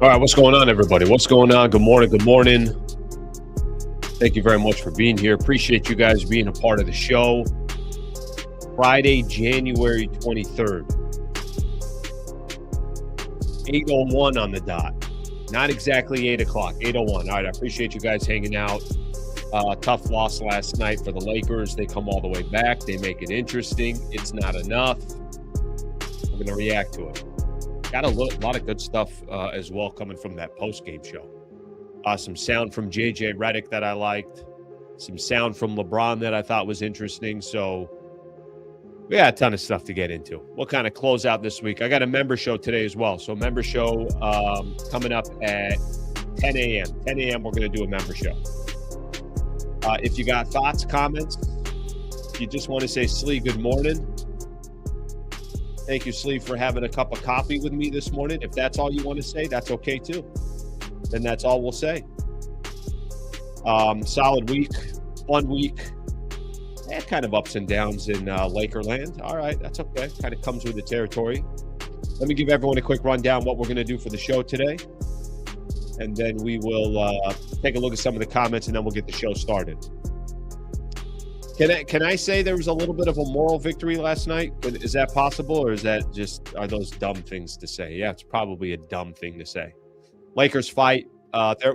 All right, what's going on, everybody? What's going on? Good morning. Good morning. Thank you very much for being here. Appreciate you guys being a part of the show. Friday, January 23rd. 8:01 on the dot. Not exactly 8 o'clock, 8:01. All right, I appreciate you guys hanging out. Tough loss last night for the Lakers. They come all the way back. They make it interesting. It's not enough. We're going to react to it. Got a lot of good stuff as well coming from that postgame show. Some sound from JJ Redick that I liked. Some sound from Lebron that I thought was interesting. So we got a ton of stuff to get into. We'll kind of close out this week. I got a member show today as well. So member show coming up at 10 a.m. 10 a.m. we're going to do a member show. If you got thoughts, comments, if you just want to say, Slee, good morning. Thank you, Slee, for having a cup of coffee with me this morning. If that's all you want to say, that's okay too. Then that's all we'll say. Solid week, fun week. Had kind of ups and downs in Lakerland. All right, that's okay. Kind of comes with the territory. Let me give everyone a quick rundown what we're going to do for the show today. And then we will take a look at some of the comments, and then we'll get the show started. Can I say there was a little bit of a moral victory last night? Is that possible, or is that are those dumb things to say? Yeah, it's probably a dumb thing to say. Lakers fight.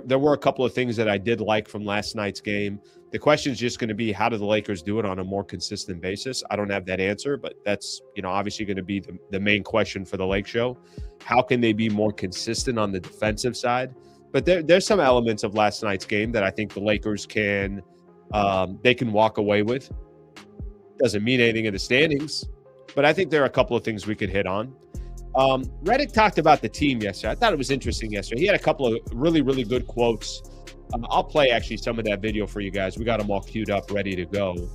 There were a couple of things that I did like from last night's game. The question is just going to be, how do the Lakers do it on a more consistent basis? I don't have that answer, but that's obviously going to be the main question for the Lake Show. How can they be more consistent on the defensive side? But there's some elements of last night's game that I think the Lakers can walk away with. Doesn't mean anything in the standings, but I think there are a couple of things we could hit on. Redick talked about the team yesterday. I thought it was interesting yesterday. He had a couple of really, really good quotes. I'll play actually some of that video for you guys. We got them all queued up, ready to go.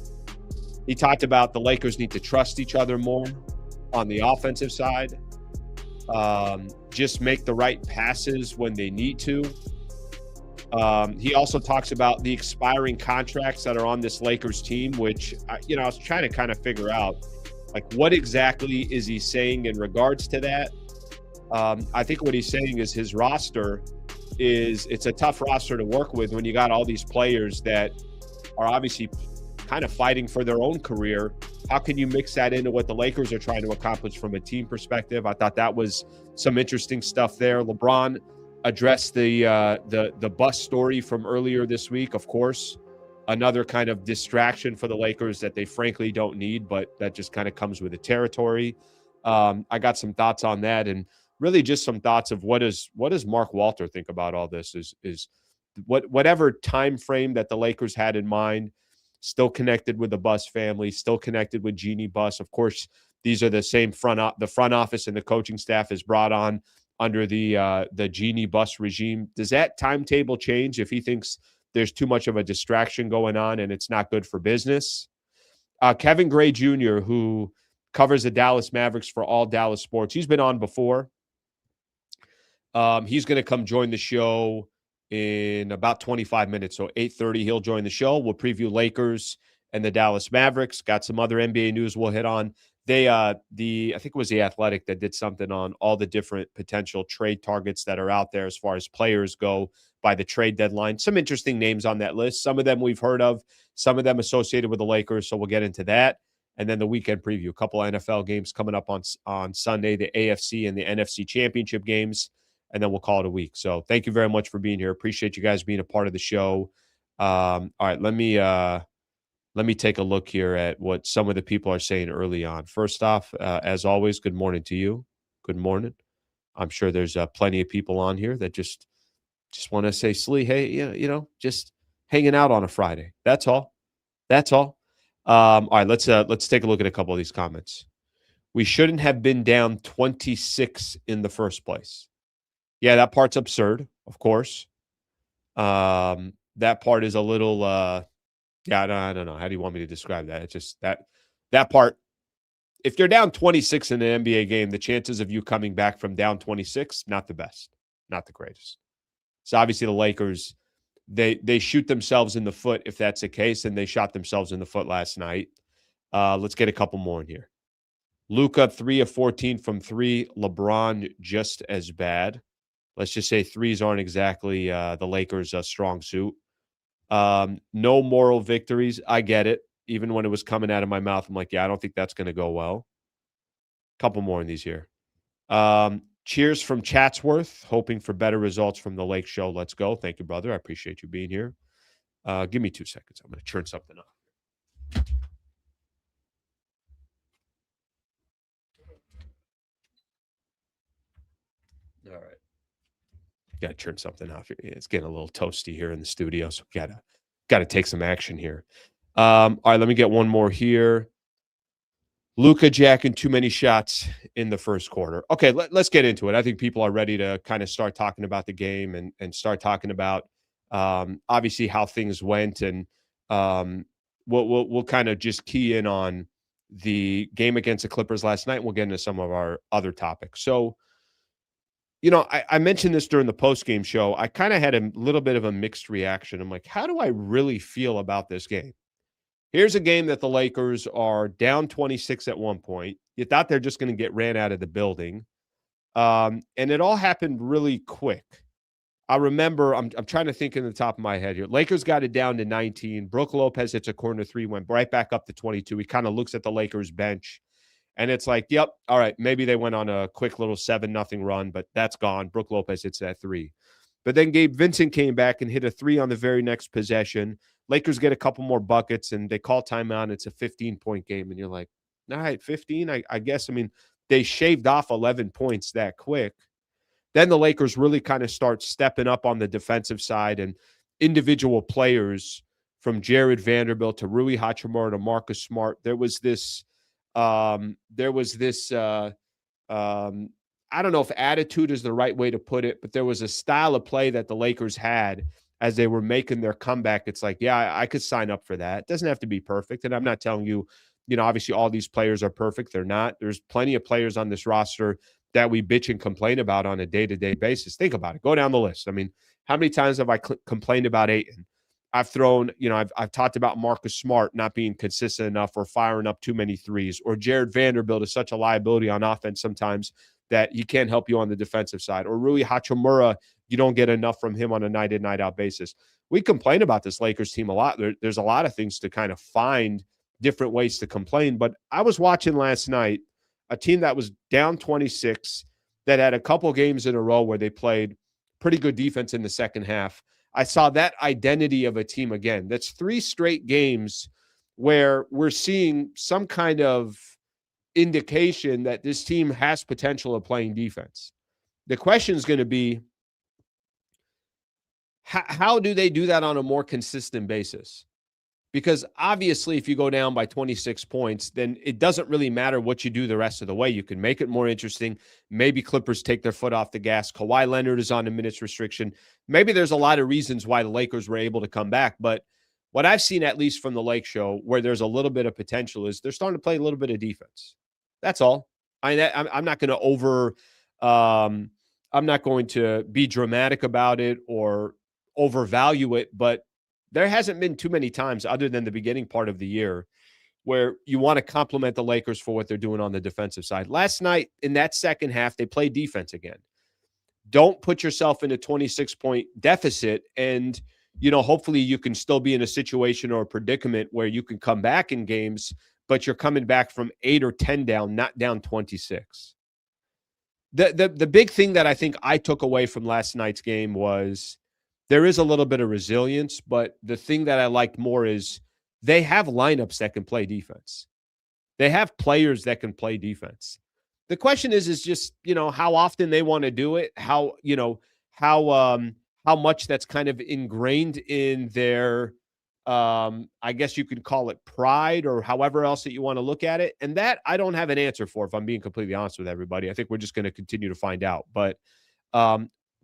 He talked about the Lakers need to trust each other more on the offensive side. Just make the right passes when they need to. He also talks about the expiring contracts that are on this Lakers team, which, I was trying to kind of figure out, like, what exactly is he saying in regards to that? I think what he's saying is his roster it's a tough roster to work with when you got all these players that are obviously kind of fighting for their own career. How can you mix that into what the Lakers are trying to accomplish from a team perspective? I thought that was some interesting stuff there. LeBron addressed the bus story from earlier this week. Of course, another kind of distraction for the Lakers that they frankly don't need, but that just kind of comes with the territory. I got some thoughts on that, and really just some thoughts of what does Mark Walter think about all this? Is whatever time frame that the Lakers had in mind, still connected with the Bus family, still connected with Jeannie Buss. Of course, these are the same the front office and the coaching staff is brought on under the Jeannie Buss regime. Does that timetable change if he thinks there's too much of a distraction going on and it's not good for business? Kevin Gray Jr., who covers the Dallas Mavericks for All DLLS Sports, he's been on before. He's going to come join the show in about 25 minutes. So 8:30, he'll join the show. We'll preview Lakers and the Dallas Mavericks. Got some other NBA news we'll hit on. I think it was The Athletic that did something on all the different potential trade targets that are out there as far as players go by the trade deadline. Some interesting names on that list. Some of them we've heard of, some of them associated with the Lakers. So we'll get into that. And then the weekend preview, a couple of NFL games coming up on Sunday, the AFC and the NFC championship games. And then we'll call it a week. So thank you very much for being here. Appreciate you guys being a part of the show. All right, let me take a look here at what some of the people are saying early on. First off, as always, good morning to you. Good morning. I'm sure there's plenty of people on here that just want to say, Slee, hey, just hanging out on a Friday. That's all. That's all. All right, let's take a look at a couple of these comments. We shouldn't have been down 26 in the first place. Yeah, that part's absurd, of course. That part is a little, I don't know. How do you want me to describe that? It's just that part. If you're down 26 in an NBA game, the chances of you coming back from down 26, not the best, not the greatest. So obviously the Lakers, they shoot themselves in the foot if that's the case, and they shot themselves in the foot last night. Let's get a couple more in here. Luka, 3 of 14 from 3. LeBron, just as bad. let's just say threes aren't exactly the Lakers' strong suit. No moral victories. I get it. Even when it was coming out of my mouth, I'm like, yeah, I don't think that's going to go well. Couple more in these here. Cheers from Chatsworth, hoping for better results from the Lake Show. Let's go. Thank you, brother. I appreciate you being here. Give me 2 seconds. I'm going to churn something up. All right. Got to churn something off here. It's getting a little toasty here in the studio, so got to take some action here. All right, let me get one more here. Luka jacking too many shots in the first quarter. Okay, let's get into it. I think people are ready to kind of start talking about the game and start talking about obviously how things went, and we'll kind of just key in on the game against the Clippers last night. And we'll get into some of our other topics. So, I mentioned this during the postgame show. I kind of had a little bit of a mixed reaction. I'm like, how do I really feel about this game? Here's a game that the Lakers are down 26 at one point. You thought they're just going to get ran out of the building. And it all happened really quick. I remember, I'm trying to think in the top of my head here. Lakers got it down to 19. Brook Lopez hits a corner three, went right back up to 22. He kind of looks at the Lakers bench. And it's like, yep, all right, maybe they went on a quick little 7-0 run, but that's gone. Brook Lopez hits that three. But then Gabe Vincent came back and hit a three on the very next possession. Lakers get a couple more buckets, and they call timeout. It's a 15-point game. And you're like, all right, 15, I guess. I mean, they shaved off 11 points that quick. Then the Lakers really kind of start stepping up on the defensive side, and individual players from Jared Vanderbilt to Rui Hachimura to Marcus Smart. There was this I don't know if attitude is the right way to put it, but there was a style of play that the Lakers had as they were making their comeback. It's like, yeah, I could sign up for that. It doesn't have to be perfect. And I'm not telling you, obviously all these players are perfect. They're not. There's plenty of players on this roster that we bitch and complain about on a day-to-day basis. Think about it. Go down the list. I mean, how many times have I complained about Ayton? I've thrown, I've talked about Marcus Smart not being consistent enough or firing up too many threes, or Jared Vanderbilt is such a liability on offense sometimes that he can't help you on the defensive side, or Rui Hachimura, you don't get enough from him on a night-in, night-out basis. We complain about this Lakers team a lot. There's a lot of things to kind of find different ways to complain, but I was watching last night a team that was down 26 that had a couple games in a row where they played pretty good defense in the second half. I saw that identity of a team again. That's 3 straight games where we're seeing some kind of indication that this team has potential of playing defense. The question is going to be, how do they do that on a more consistent basis? Because obviously, if you go down by 26 points, then it doesn't really matter what you do the rest of the way. You can make it more interesting. Maybe Clippers take their foot off the gas. Kawhi Leonard is on a minutes restriction. Maybe there's a lot of reasons why the Lakers were able to come back. But what I've seen, at least from the Lake Show, where there's a little bit of potential, is they're starting to play a little bit of defense. That's all. I'm not going to I'm not going to be dramatic about it or overvalue it, but there hasn't been too many times other than the beginning part of the year where you want to compliment the Lakers for what they're doing on the defensive side. Last night in that second half, they played defense again. Don't put yourself in a 26-point deficit, and, hopefully you can still be in a situation or a predicament where you can come back in games, but you're coming back from 8 or 10 down, not down 26. The big thing that I think I took away from last night's game was there is a little bit of resilience, but the thing that I liked more is they have lineups that can play defense. They have players that can play defense. The question is just, how often they want to do it, how much that's kind of ingrained in their, I guess you could call it pride or however else that you want to look at it. And that I don't have an answer for, if I'm being completely honest with everybody. I think we're just going to continue to find out. But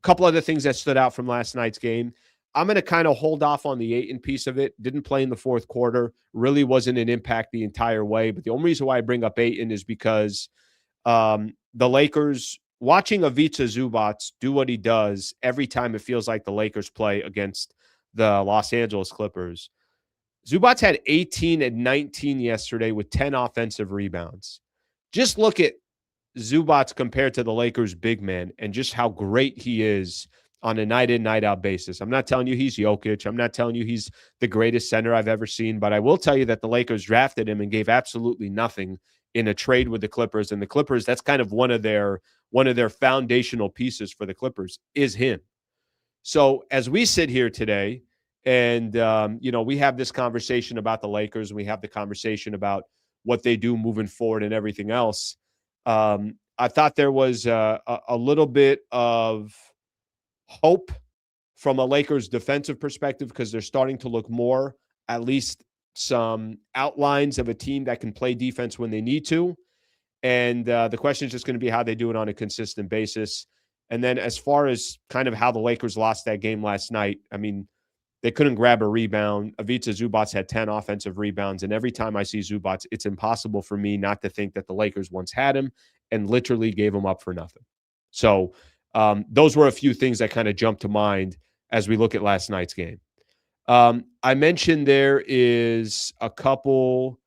couple other things that stood out from last night's game. I'm going to kind of hold off on the Ayton piece of it. Didn't play in the fourth quarter. Really wasn't an impact the entire way. But the only reason why I bring up Ayton is because the Lakers, watching Ivica Zubac do what he does every time it feels like the Lakers play against the Los Angeles Clippers. Zubac had 18 and 19 yesterday with 10 offensive rebounds. Just look at Zubac compared to the Lakers big man and just how great he is on a night in, night out basis. I'm not telling you he's Jokic. I'm not telling you he's the greatest center I've ever seen, but I will tell you that the Lakers drafted him and gave absolutely nothing in a trade with the Clippers. And the Clippers, that's kind of one of their foundational pieces for the Clippers is him. So as we sit here today and, we have this conversation about the Lakers, and we have the conversation about what they do moving forward and everything else, I thought there was a little bit of hope from a Lakers defensive perspective because they're starting to look more, at least some outlines of a team that can play defense when they need to. And the question is just going to be how they do it on a consistent basis. And then as far as kind of how the Lakers lost that game last night, I mean, they couldn't grab a rebound. Ivica Zubac had 10 offensive rebounds. And every time I see Zubac, it's impossible for me not to think that the Lakers once had him and literally gave him up for nothing. So those were a few things that kind of jumped to mind as we look at last night's game. I mentioned there is a couple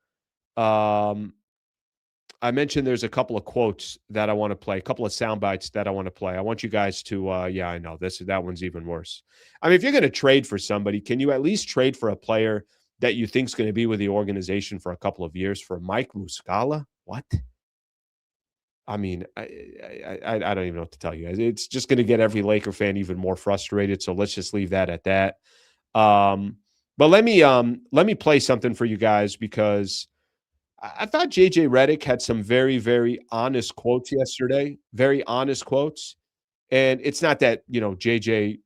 there's a couple of quotes that I want to play, a couple of sound bites that I want to play. I want you guys to, I know that one's even worse. I mean, if you're going to trade for somebody, can you at least trade for a player that you think is going to be with the organization for a couple of years? For Mike Muscala? What? I mean, I don't even know what to tell you. It's just going to get every Laker fan even more frustrated. So let's just leave that at that. But let me play something for you guys because I thought JJ Redick had some very, very honest quotes yesterday, very honest quotes. And it's not that, JJ,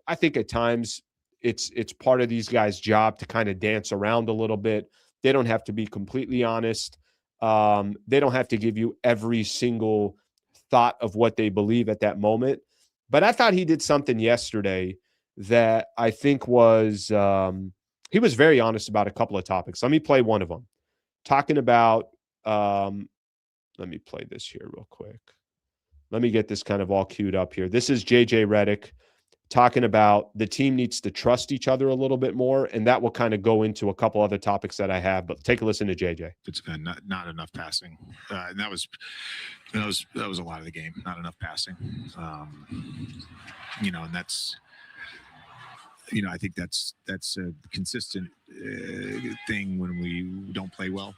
I think at times it's part of these guys' job to kind of dance around a little bit. They don't have to be completely honest. They don't have to give you every single thought of what they believe at that moment. But I thought he did something yesterday that I think was he was very honest about a couple of topics. Let me play one of them. Talking about, let me play this here real quick. Let me get this kind of all queued up here. This is JJ Redick talking about the team needs to trust each other a little bit more, and that will kind of go into a couple other topics that I have. But take a listen to JJ. It's not enough passing, and that was a lot of the game. Not enough passing, and that's. I think that's a consistent thing when we don't play well.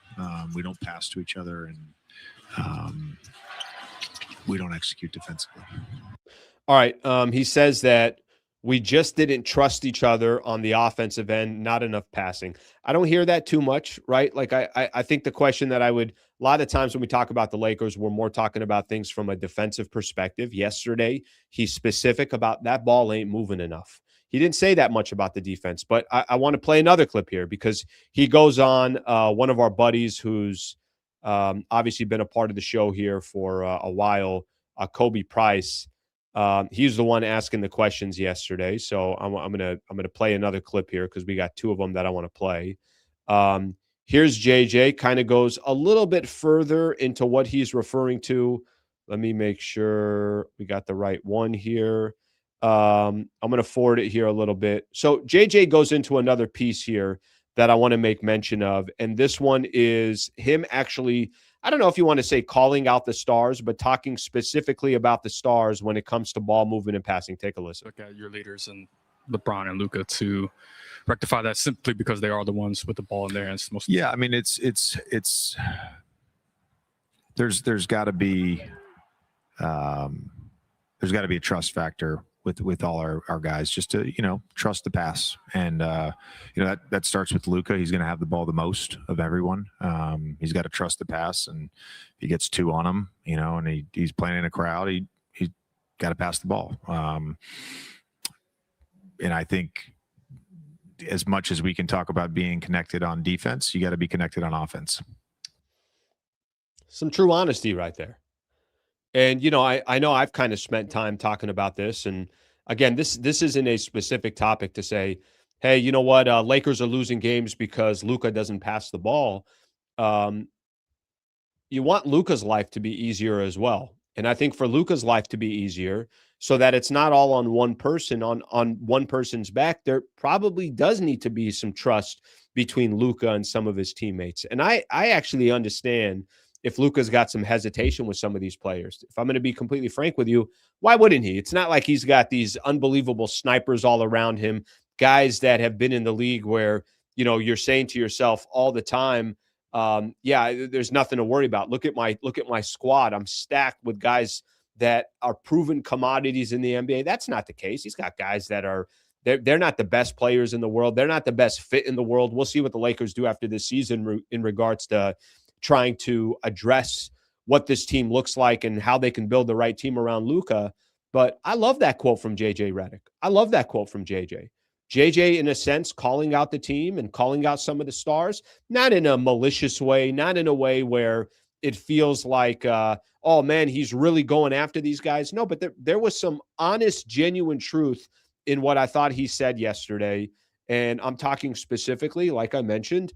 We don't pass to each other, and we don't execute defensively. All right. He says that we just didn't trust each other on the offensive end, not enough passing. I don't hear that too much, right? Like I think the question that a lot of times when we talk about the Lakers, we're more talking about things from a defensive perspective. Yesterday, he's specific about that ball ain't moving enough. He didn't say that much about the defense, but I want to play another clip here because he goes on, one of our buddies who's obviously been a part of the show here for a while, Kobe Price. He's the one asking the questions yesterday. So I'm gonna play another clip here because we got two of them that I want to play. Here's JJ, kind of goes a little bit further into what he's referring to. Let me make sure we got the right one here. I'm going to forward it here a little bit. So JJ goes into another piece here that I want to make mention of. And this one is him actually, I don't know if you want to say calling out the stars, but talking specifically about the stars when it comes to ball movement and passing. Take a listen. Look at your leaders and LeBron and Luka to rectify that simply because they are the ones with the ball in their hands. Yeah. I mean, there's got to be a trust factor with all our guys, just to trust the pass, and that starts with Luka. He's going to have the ball the most of everyone. He's got to trust the pass, and if he gets two on him, and he's playing in a crowd, he's got to pass the ball. And I think as much as we can talk about being connected on defense, you got to be connected on offense. Some true honesty right there. And, I know I've kind of spent time talking about this. And again, this isn't a specific topic to say, hey, you know what? Lakers are losing games because Luka doesn't pass the ball. You want Luka's life to be easier as well. And I think for Luka's life to be easier so that it's not all on one person, on one person's back, there probably does need to be some trust between Luka and some of his teammates. And I actually understand if Luka's got some hesitation with some of these players. If I'm going to be completely frank with you, why wouldn't he? It's not like he's got these unbelievable snipers all around him, guys that have been in the league where, you're saying to yourself all the time, there's nothing to worry about. Look at my squad. I'm stacked with guys that are proven commodities in the NBA. That's not the case. He's got guys that are they're not the best players in the world. They're not the best fit in the world. We'll see what the Lakers do after this season in regards to trying to address what this team looks like and how they can build the right team around Luka. But I love that quote from JJ Redick. I love that quote from JJ. JJ, in a sense, calling out the team and calling out some of the stars, not in a malicious way, not in a way where it feels like, oh, man, he's really going after these guys. No, but there was some honest, genuine truth in what I thought he said yesterday. And I'm talking specifically, like I mentioned,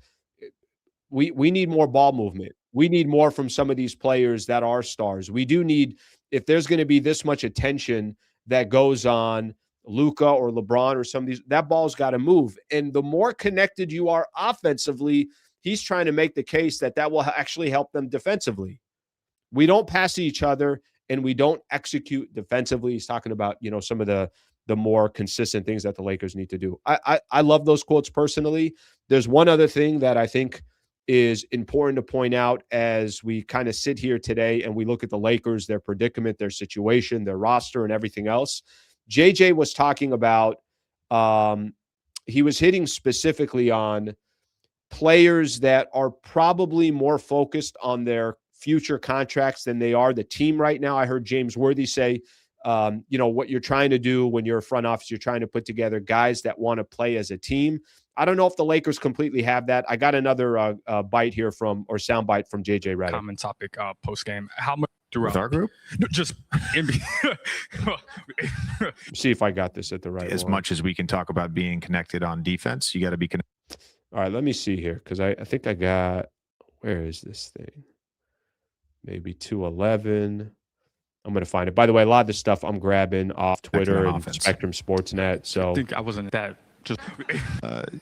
we need more ball movement. We need more from some of these players that are stars. We do need, if there's going to be this much attention that goes on Luka or LeBron or some of these, that ball's got to move. And the more connected you are offensively, he's trying to make the case that will actually help them defensively. We don't pass each other and we don't execute defensively. He's talking about, some of the more consistent things that the Lakers need to do. I love those quotes personally. There's one other thing that I think is important to point out as we kind of sit here today and we look at the Lakers, their predicament, their situation, their roster, and everything else. JJ was talking about, he was hitting specifically on players that are probably more focused on their future contracts than they are the team right now. I heard James Worthy say, what you're trying to do when you're a front office, you're trying to put together guys that want to play as a team. I don't know if the Lakers completely have that. I got another bite here sound bite from JJ Redick. Common topic post game. How much throughout with our group? No, just see if I got this at the right. As much as we can talk about being connected on defense, you got to be connected. All right, let me see here because I think I got. Where is this thing? Maybe 211. I'm going to find it. By the way, a lot of this stuff I'm grabbing off Twitter and Spectrum Sportsnet. So I think I wasn't that. Just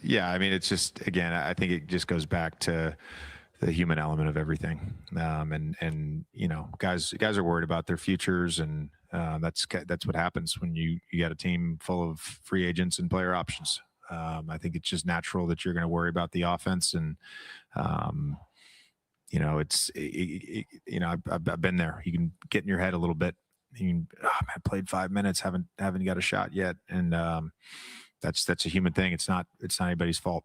yeah, I mean, it's just, again, I think it just goes back to the human element of everything. And guys are worried about their futures, and that's what happens when you got a team full of free agents and player options. I think it's just natural that you're going to worry about the offense, and I've been there. You can get in your head a little bit. I played 5 minutes, haven't got a shot yet, and that's a human thing. It's not anybody's fault.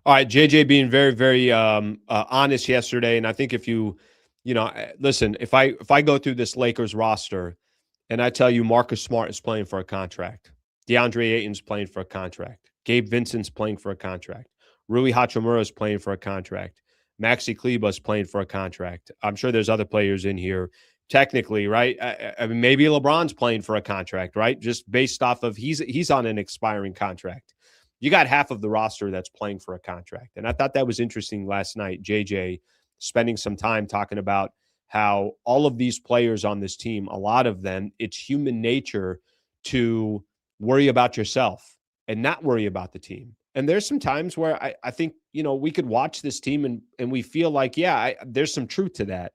All right, JJ being very, very honest yesterday, and I think if you listen, if I go through this Lakers roster, and I tell you Marcus Smart is playing for a contract, DeAndre Ayton's playing for a contract, Gabe Vincent's playing for a contract, Rui Hachimura's playing for a contract, Maxi Kleber's playing for a contract. I'm sure there's other players in here. Technically, right? I mean, maybe LeBron's playing for a contract, right? Just based off of he's on an expiring contract. You got half of the roster that's playing for a contract. And I thought that was interesting last night, JJ spending some time talking about how all of these players on this team, a lot of them, it's human nature to worry about yourself and not worry about the team. And there's some times where I think, we could watch this team and we feel like, there's some truth to that.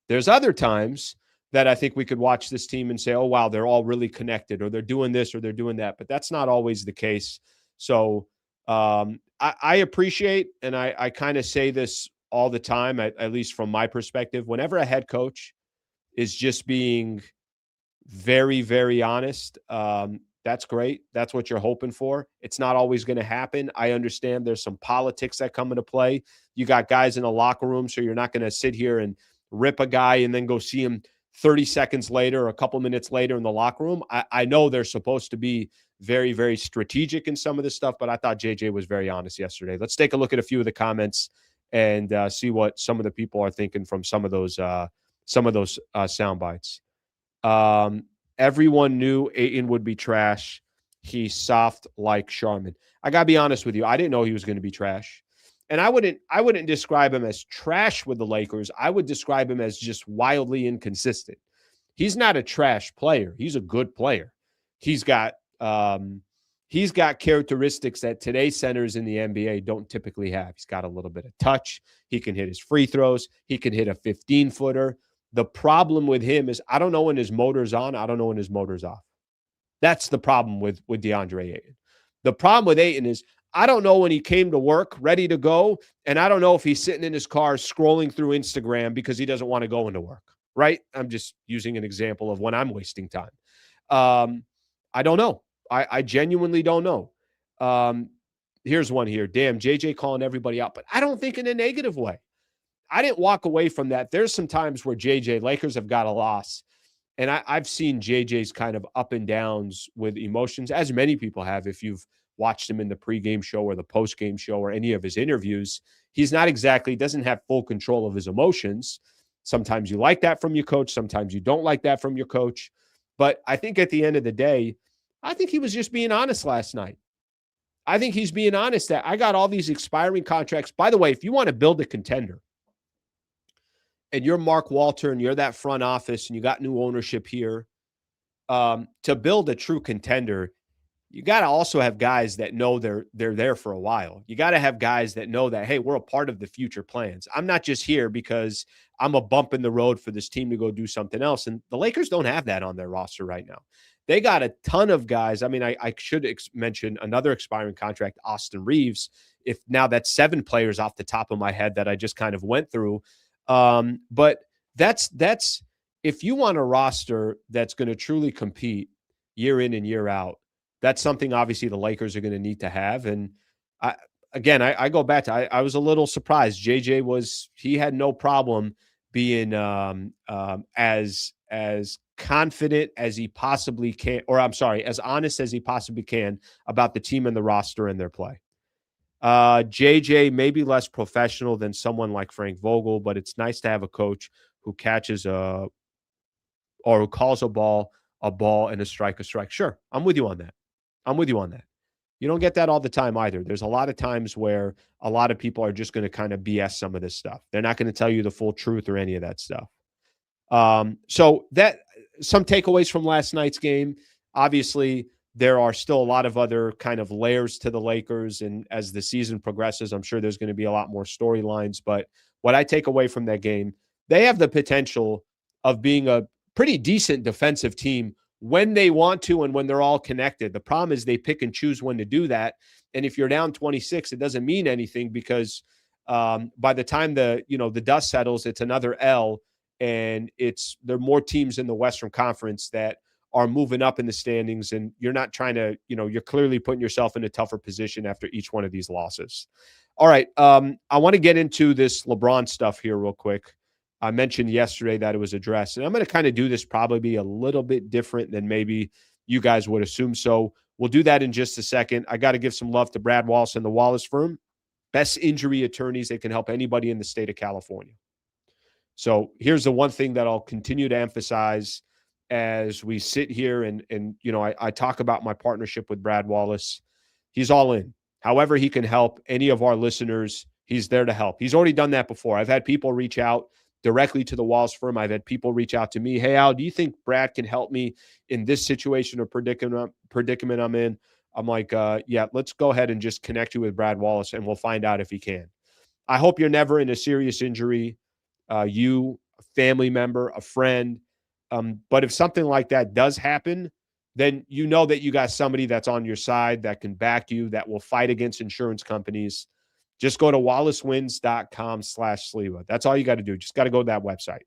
There's other times that I think we could watch this team and say, oh, wow, they're all really connected, or they're doing this or they're doing that. But that's not always the case. So I appreciate, and I kind of say this all the time, at least from my perspective, whenever a head coach is just being very, very honest, that's great. That's what you're hoping for. It's not always going to happen. I understand there's some politics that come into play. You got guys in a locker room, so you're not going to sit here and rip a guy and then go see him 30 seconds later or a couple minutes later in the locker room. I know they're supposed to be very, very strategic in some of this stuff, but I thought JJ was very honest yesterday. Let's take a look at a few of the comments and see what some of the people are thinking from some of those sound bites. Everyone knew Ayton would be trash. He's soft like Charmin. I got to be honest with you. I didn't know he was going to be trash. And I wouldn't describe him as trash with the Lakers. I would describe him as just wildly inconsistent. He's not a trash player. He's a good player. He's got, he's got characteristics that today's centers in the NBA don't typically have. He's got a little bit of touch. He can hit his free throws. He can hit a 15-footer. The problem with him is I don't know when his motor's on. I don't know when his motor's off. That's the problem with DeAndre Ayton. The problem with Ayton is I don't know when he came to work ready to go, and I don't know if he's sitting in his car scrolling through Instagram because he doesn't want to go into work, right? I'm just using an example of when I'm wasting time. I don't know. I genuinely don't know. Here's one here. Damn, JJ calling everybody out, but I don't think in a negative way. I didn't walk away from that. There's some times where Lakers have got a loss, and I've seen JJ's kind of up and downs with emotions, as many people have. If you've watched him in the pregame show or the postgame show or any of his interviews, he's not exactly, doesn't have full control of his emotions. Sometimes you like that from your coach. Sometimes you don't like that from your coach. But I think at the end of the day, I think he was just being honest last night. I think he's being honest that I got all these expiring contracts. By the way, if you want to build a contender and you're Mark Walter and you're that front office and you got new ownership here, to build a true contender, you got to also have guys that know they're there for a while. You got to have guys that know that, hey, we're a part of the future plans. I'm not just here because I'm a bump in the road for this team to go do something else. And the Lakers don't have that on their roster right now. They got a ton of guys. I mean, I should mention another expiring contract, Austin Reaves. If now that's 7 players off the top of my head that I just kind of went through. But that's if you want a roster that's going to truly compete year in and year out, that's something obviously the Lakers are going to need to have. And I go back to, I was a little surprised. JJ he had no problem being as confident as he possibly can, or I'm sorry, as honest as he possibly can about the team and the roster and their play. JJ may be less professional than someone like Frank Vogel, but it's nice to have a coach who catches or who calls a ball, and a strike. Sure, I'm with you on that. You don't get that all the time either. There's a lot of times where a lot of people are just going to kind of BS some of this stuff. They're not going to tell you the full truth or any of that stuff. So that some takeaways from last night's game. Obviously, there are still a lot of other kind of layers to the Lakers. And as the season progresses, I'm sure there's going to be a lot more storylines. But what I take away from that game, they have the potential of being a pretty decent defensive team when they want to and when they're all connected. The problem is they pick and choose when to do that. And if you're down 26, it doesn't mean anything because by the time the dust settles, it's another L. And there are more teams in the Western Conference that are moving up in the standings. And you're not trying to, you're clearly putting yourself in a tougher position after each one of these losses. All right. I want to get into this LeBron stuff here real quick. I mentioned yesterday that it was addressed, and I'm going to kind of do this probably a little bit different than maybe you guys would assume. So we'll do that in just a second. I got to give some love to Brad Wallace and the Wallace firm, best injury attorneys that can help anybody in the state of California. So here's the one thing that I'll continue to emphasize as we sit here and I talk about my partnership with Brad Wallace. He's all in. However he can help any of our listeners, he's there to help. He's already done that before. I've had people reach out directly to the Wallace firm. I've had people reach out to me. Hey, Al, do you think Brad can help me in this situation or predicament I'm in? I'm like, yeah, let's go ahead and just connect you with Brad Wallace and we'll find out if he can. I hope you're never in a serious injury. You, a family member, a friend. But if something like that does happen, then you know that you got somebody that's on your side that can back you, that will fight against insurance companies. Just go to wallacewins.com/Sliwa. That's all you got to do. Just got to go to that website.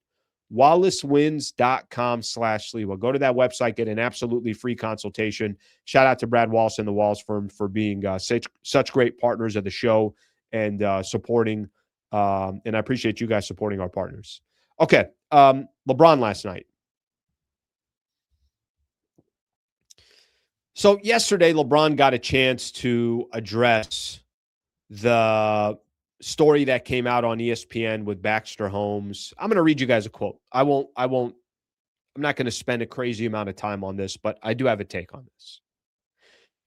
wallacewins.com/Sliwa. Go to that website, get an absolutely free consultation. Shout out to Brad Wallace and the Wallace firm for being such great partners of the show and supporting. And I appreciate you guys supporting our partners. Okay. LeBron last night. So yesterday, LeBron got a chance to address the story that came out on ESPN with Baxter Holmes. I'm going to read you guys a quote. I'm not going to spend a crazy amount of time on this, but I do have a take on this.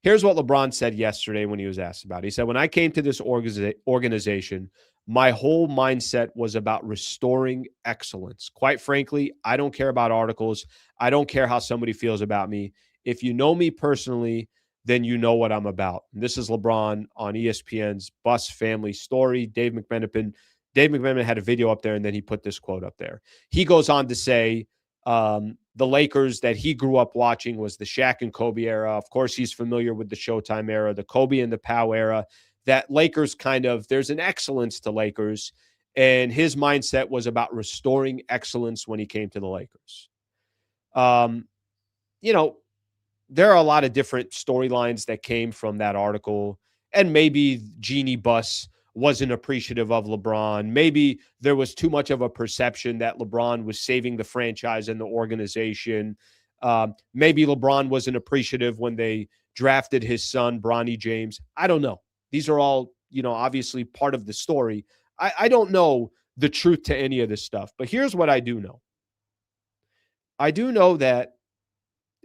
Here's what LeBron said yesterday when he was asked about it. He said, when I came to this organization, my whole mindset was about restoring excellence. Quite frankly, I don't care about articles. I don't care how somebody feels about me. If you know me personally, then you know what I'm about. And this is LeBron on ESPN's Bus Family Story. Dave McMenamin had a video up there, and then he put this quote up there. He goes on to say the Lakers that he grew up watching was the Shaq and Kobe era. Of course, he's familiar with the Showtime era, the Kobe and the Pau era. That Lakers there's an excellence to Lakers, and his mindset was about restoring excellence when he came to the Lakers. There are a lot of different storylines that came from that article, and maybe Jeanie Buss wasn't appreciative of LeBron. Maybe there was too much of a perception that LeBron was saving the franchise and the organization. Maybe LeBron wasn't appreciative when they drafted his son, Bronny James. I don't know. These are all, obviously part of the story. I don't know the truth to any of this stuff, but here's what I do know. I do know that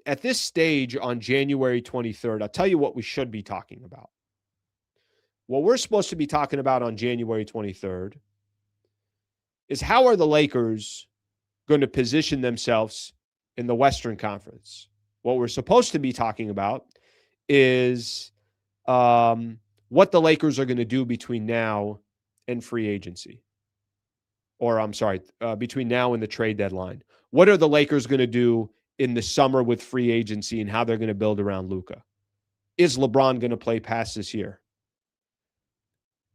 at this stage on January 23rd, I'll tell you what we should be talking about. What we're supposed to be talking about on January 23rd is how are the Lakers going to position themselves in the Western Conference? What we're supposed to be talking about is what the Lakers are going to do between now and free agency. Between now and the trade deadline. What are the Lakers going to do in the summer with free agency and how they're going to build around Luka? Is LeBron going to play past this year?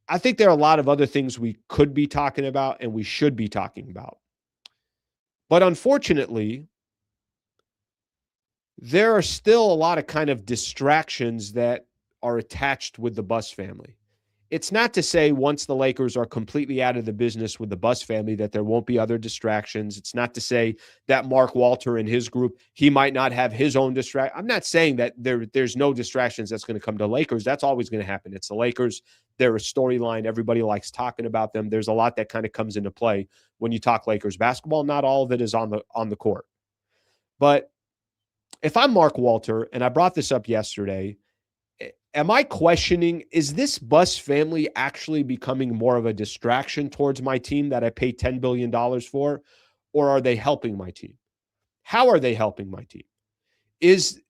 I think there are a lot of other things we could be talking about and we should be talking about. But unfortunately, there are still a lot of kind of distractions that are attached with the Buss family. It's not to say once the Lakers are completely out of the business with the Buss family that there won't be other distractions. It's not to say that Mark Walter and his group, he might not have his own distraction. I'm not saying that there's no distractions that's going to come to Lakers. That's always going to happen. It's the Lakers. They're a storyline. Everybody likes talking about them. There's a lot that kind of comes into play when you talk Lakers basketball. Not all of it is on the court. But if I'm Mark Walter, and I brought this up yesterday, am I questioning, is this Buss family actually becoming more of a distraction towards my team that I pay $10 billion for, or are they helping my team? How are they helping my team? Is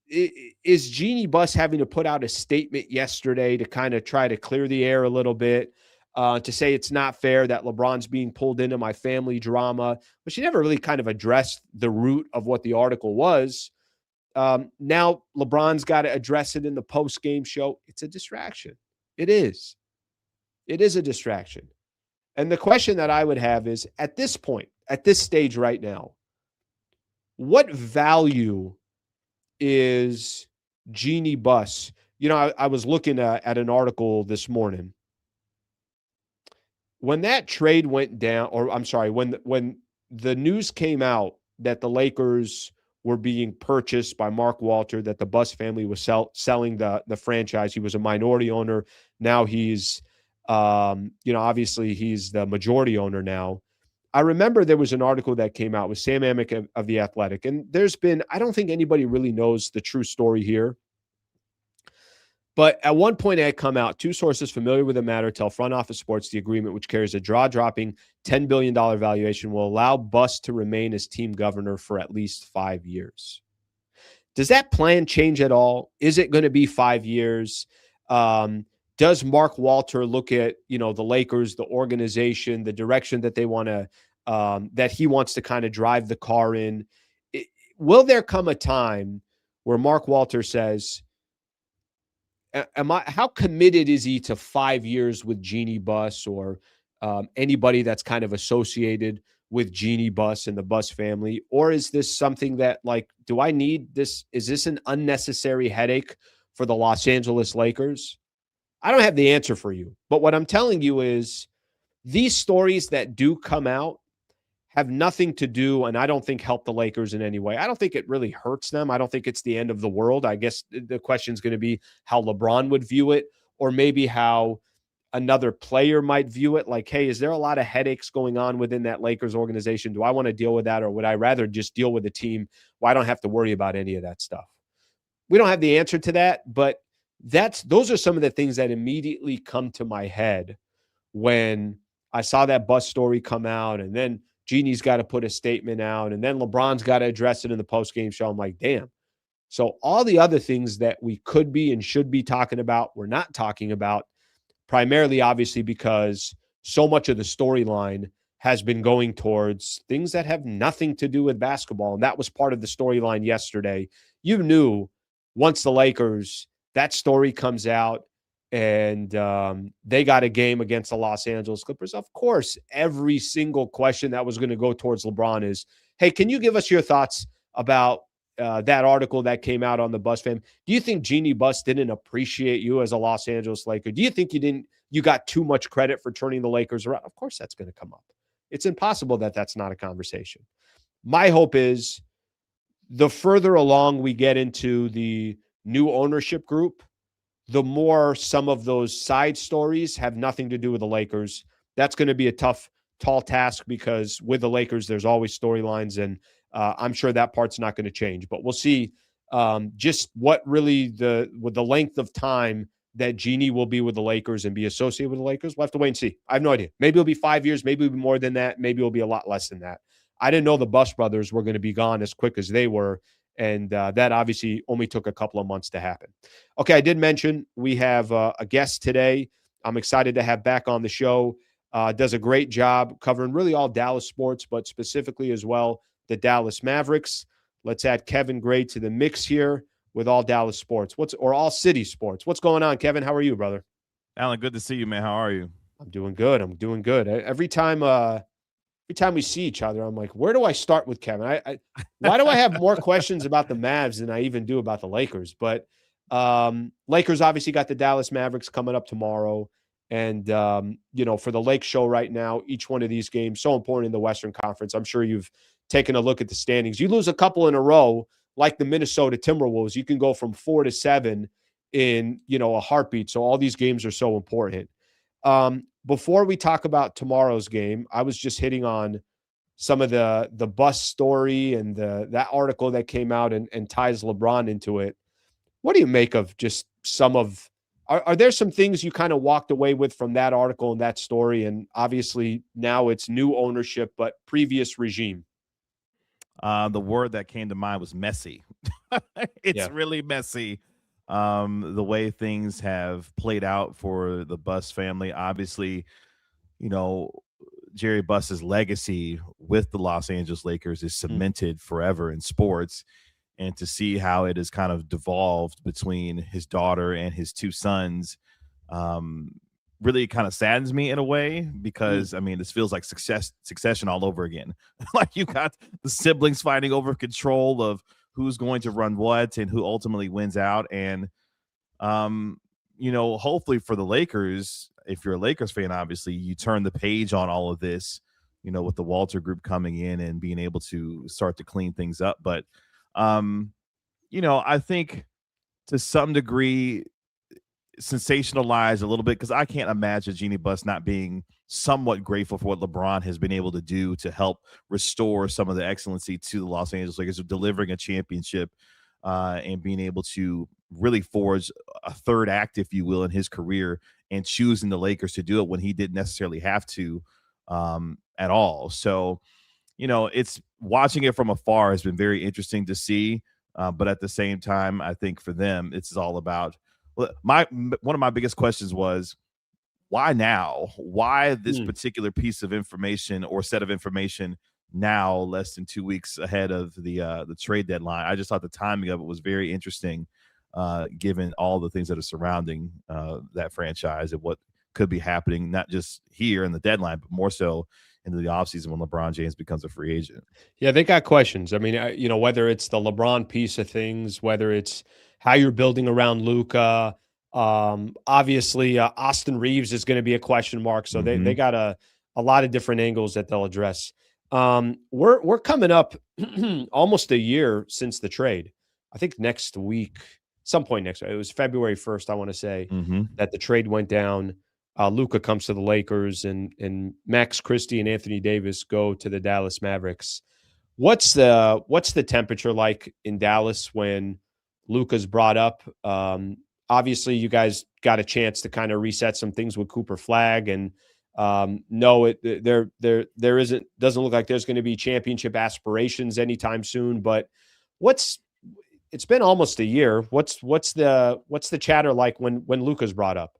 Jeanie Buss having to put out a statement yesterday to kind of try to clear the air a little bit, to say it's not fair that LeBron's being pulled into my family drama, but she never really kind of addressed the root of what the article was. Now LeBron's got to address it in the post-game show. It's a distraction. It is. It is a distraction. And the question that I would have is, at this point, at this stage right now, what value is Jeanie Buss? I was looking at an article this morning. When that trade went down, when the news came out that the Lakers were being purchased by Mark Walter, that the Buss family was selling the franchise. He was a minority owner. Now he's, obviously he's the majority owner now. I remember there was an article that came out with Sam Amick of The Athletic. And I don't think anybody really knows the true story here. But at one point it had come out, two sources familiar with the matter tell Front Office Sports the agreement, which carries a jaw-dropping $10 billion valuation, will allow Buss to remain as team governor for at least 5 years. Does that plan change at all? Is it going to be 5 years? Does Mark Walter look at, the Lakers, the organization, the direction that they want to, that he wants to kind of drive the car in? Will there come a time where Mark Walter says, how committed is he to 5 years with Jeanie Buss or anybody that's kind of associated with Jeanie Buss and the Buss family? Or is this something that, do I need this? Is this an unnecessary headache for the Los Angeles Lakers? I don't have the answer for you. But what I'm telling you is these stories that do come out have nothing to do, and I don't think help the Lakers in any way. I don't think it really hurts them. I don't think it's the end of the world. I guess the question is going to be how LeBron would view it, or maybe how another player might view it. Like, hey, is there a lot of headaches going on within that Lakers organization? Do I want to deal with that, or would I rather just deal with the team where I don't have to worry about any of that stuff? We don't have the answer to that, but those are some of the things that immediately come to my head when I saw that Buss story come out, and then Jeannie's got to put a statement out, and then LeBron's got to address it in the postgame show. I'm like, damn. So all the other things that we could be and should be talking about, we're not talking about, primarily, obviously, because so much of the storyline has been going towards things that have nothing to do with basketball. And that was part of the storyline yesterday. You knew once the Lakers, that story comes out and they got a game against the Los Angeles Clippers. Of course, every single question that was going to go towards LeBron is, hey, can you give us your thoughts about that article that came out on the Buss fam? Do you think Jeannie Buss didn't appreciate you as a Los Angeles Laker? Do you think you got too much credit for turning the Lakers around? Of course, that's going to come up. It's impossible that that's not a conversation. My hope is the further along we get into the new ownership group, the more some of those side stories have nothing to do with the Lakers. That's going to be a tough, tall task because with the Lakers, there's always storylines, and I'm sure that part's not going to change. But we'll see just what really with the length of time that Jeannie will be with the Lakers and be associated with the Lakers. We'll have to wait and see. I have no idea. Maybe it'll be 5 years. Maybe it'll be more than that. Maybe it'll be a lot less than that. I didn't know the Buss brothers were going to be gone as quick as they were. And that obviously only took a couple of months to happen. Okay, I did mention we have a guest today. I'm excited to have back on the show. Does a great job covering really all Dallas sports, but specifically as well the Dallas Mavericks. Let's add Kevin Gray to the mix here with All DLLS Sports. Or All City Sports. What's going on, Kevin? How are you, brother? Alan, good to see you, man. How are you? I'm doing good. Every time we see each other, I'm like, where do I start with Kevin? Why do I have more questions about the Mavs than I even do about the Lakers? But Lakers obviously got the Dallas Mavericks coming up tomorrow. And, for the Lake show right now, each one of these games, so important in the Western Conference. I'm sure you've taken a look at the standings. You lose a couple in a row, like the Minnesota Timberwolves, you can go from 4 to 7 in, a heartbeat. So all these games are so important. Before we talk about tomorrow's game, I was just hitting on some of the Buss story and that article that came out and ties LeBron into it. What do you make of just some of are there some things you kind of walked away with from that article and that story? And obviously now it's new ownership, but previous regime. The word that came to mind was messy. It's really messy. The way things have played out for the Buss family. Obviously, Jerry Buss's legacy with the Los Angeles Lakers is cemented forever in sports. And to see how it has kind of devolved between his daughter and his two sons really kind of saddens me in a way because, this feels like succession all over again. Like you got the siblings fighting over control of who's going to run what and who ultimately wins out. And, hopefully for the Lakers, if you're a Lakers fan, obviously you turn the page on all of this, with the Walter Group coming in and being able to start to clean things up. But, I think to some degree sensationalized a little bit because I can't imagine Jeannie Buss not being somewhat grateful for what LeBron has been able to do to help restore some of the excellency to the Los Angeles Lakers of delivering a championship and being able to really forge a third act, if you will, in his career and choosing the Lakers to do it when he didn't necessarily have to at all. So, it's watching it from afar has been very interesting to see. But at the same time, I think for them, it's all about one of my biggest questions was why now? Why this particular piece of information or set of information now, less than 2 weeks ahead of the trade deadline? I just thought the timing of it was very interesting, given all the things that are surrounding that franchise and what could be happening, not just here in the deadline, but more so into the offseason when LeBron James becomes a free agent. Yeah, they got questions. I mean, whether it's the LeBron piece of things, whether it's how you're building around Luka, obviously Austin Reaves is going to be a question mark. So they got a lot of different angles that they'll address. We're coming up almost a year since the trade. I think next week, some point next week, it was February 1st, I want to say, that the trade went down. Luka comes to the Lakers and Max Christie and Anthony Davis go to the Dallas Mavericks. What's the temperature like in Dallas when Luka's brought up? Obviously, you guys got a chance to kind of reset some things with Cooper Flagg, and doesn't look like there's going to be championship aspirations anytime soon. But it's been almost a year. What's the chatter like when Luka's brought up?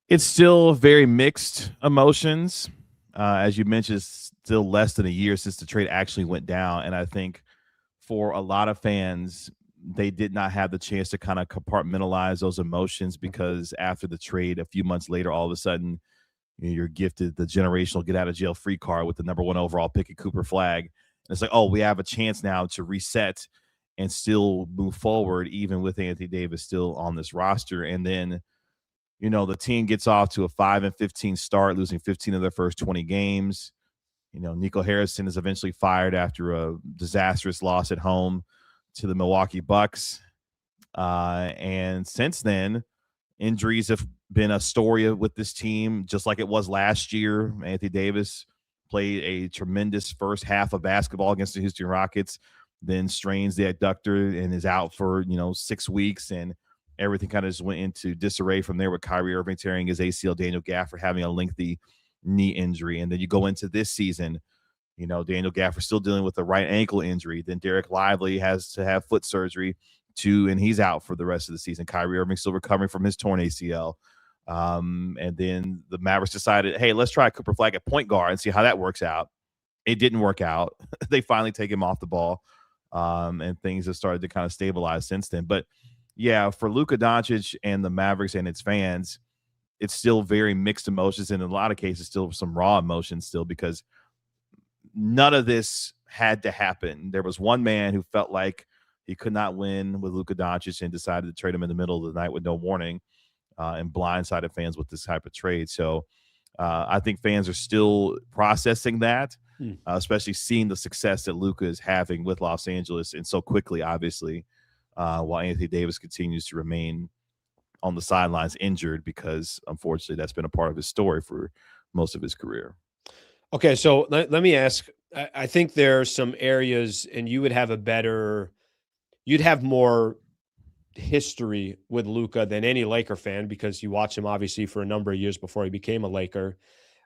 It's still very mixed emotions. As you mentioned, it's still less than a year since the trade actually went down. And I think for a lot of fans, they did not have the chance to kind of compartmentalize those emotions, because after the trade, a few months later, all of a sudden, you're gifted the generational get out of jail free card with the number 1 overall pick at Cooper Flagg. And it's like, oh, we have a chance now to reset and still move forward, even with Anthony Davis still on this roster. And then, the team gets off to a 5-15 start, losing 15 of their first 20 games. Nico Harrison is eventually fired after a disastrous loss at home to the Milwaukee Bucks. And since then, injuries have been a story with this team, just like it was last year. Anthony Davis played a tremendous first half of basketball against the Houston Rockets, then strains the adductor and is out for, 6 weeks. And everything kind of just went into disarray from there with Kyrie Irving tearing his ACL, Daniel Gafford having a lengthy knee injury. And then you go into this season, Daniel Gafford still dealing with a right ankle injury. Then Derek Lively has to have foot surgery too, and he's out for the rest of the season. Kyrie Irving still recovering from his torn ACL. And then the Mavericks decided, hey, let's try Cooper Flagg at point guard and see how that works out. It didn't work out. They finally take him off the ball, and things have started to kind of stabilize since then. But yeah, for Luka Doncic and the Mavericks and its fans, it's still very mixed emotions, and in a lot of cases still some raw emotions still, because none of this had to happen. There was one man who felt like he could not win with Luka Doncic and decided to trade him in the middle of the night with no warning, and blindsided fans with this type of trade. So I think fans are still processing that, especially seeing the success that Luka is having with Los Angeles and so quickly, obviously, while Anthony Davis continues to remain on the sidelines injured, because unfortunately that's been a part of his story for most of his career. Okay, so let me ask, I think there are some areas, and you would have you'd have more history with Luka than any Laker fan, because you watched him obviously for a number of years before he became a Laker.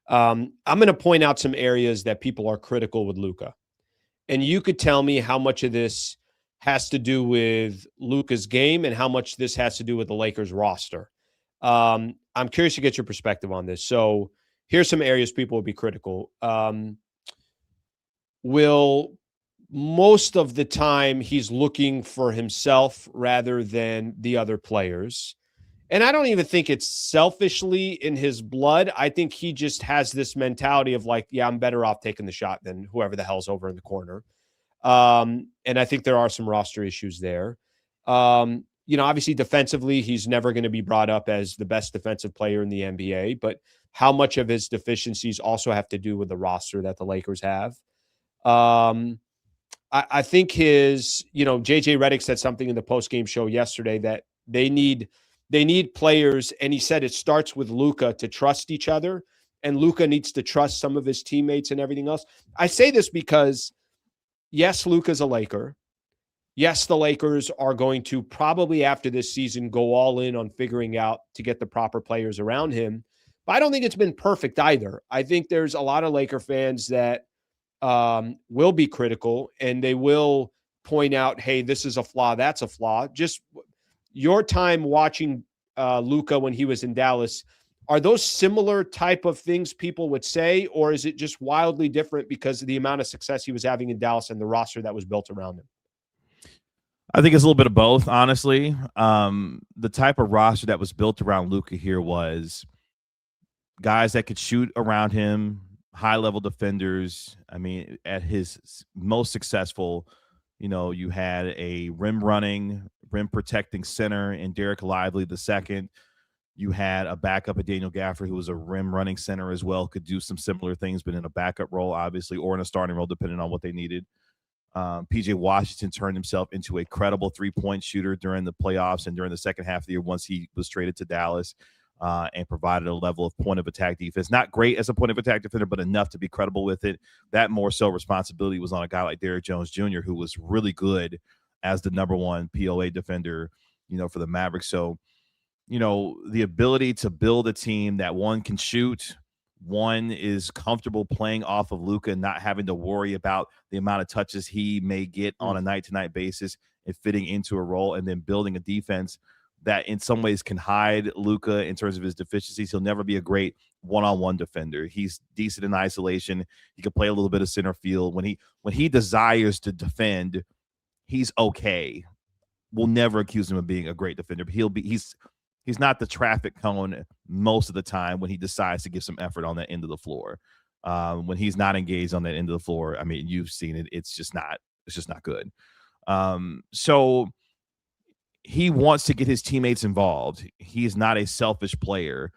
I'm going to point out some areas that people are critical with Luka, and you could tell me how much of this has to do with Luka's game and how much this has to do with the Lakers roster. I'm curious to get your perspective on this. So here's some areas people will be critical. Will most of the time he's looking for himself rather than the other players. And I don't even think it's selfishly in his blood. I think he just has this mentality of like, yeah, I'm better off taking the shot than whoever the hell's over in the corner. And I think there are some roster issues there. Obviously defensively, he's never going to be brought up as the best defensive player in the NBA, but how much of his deficiencies also have to do with the roster that the Lakers have. I think JJ Redick said something in the postgame show yesterday that they need players, and he said it starts with Luka to trust each other, and Luka needs to trust some of his teammates and everything else. I say this because, yes, Luka's a Laker. Yes, the Lakers are going to probably after this season go all in on figuring out to get the proper players around him. But I don't think it's been perfect either. I think there's a lot of Laker fans that will be critical, and they will point out, hey, this is a flaw, that's a flaw. Just your time watching Luka when he was in Dallas, are those similar type of things people would say, or is it just wildly different because of the amount of success he was having in Dallas and the roster that was built around him? I think it's a little bit of both, honestly. The type of roster that was built around Luka here was guys that could shoot around him, high-level defenders. I mean, at his most successful, you had a rim-running, rim-protecting center in Derek Lively II. You had a backup at Daniel Gafford, who was a rim-running center as well, could do some similar things, but in a backup role, obviously, or in a starting role, depending on what they needed. P.J. Washington turned himself into a credible three-point shooter during the playoffs and during the second half of the year once he was traded to Dallas, and provided a level of point-of-attack defense. Not great as a point-of-attack defender, but enough to be credible with it. That more so responsibility was on a guy like Derrick Jones Jr., who was really good as the number one POA defender, for the Mavericks. So, the ability to build a team that, one, can shoot, one is comfortable playing off of Luka and not having to worry about the amount of touches he may get on a night-to-night basis and fitting into a role, and then building a defense that in some ways can hide Luka in terms of his deficiencies. He'll never be a great one-on-one defender. He's decent in isolation. He can play a little bit of center field. When he desires to defend, he's okay. We'll never accuse him of being a great defender, but he's not the traffic cone most of the time when he decides to give some effort on that end of the floor. When he's not engaged on that end of the floor, I mean, you've seen it. It's just not good. So he wants to get his teammates involved. He's not a selfish player.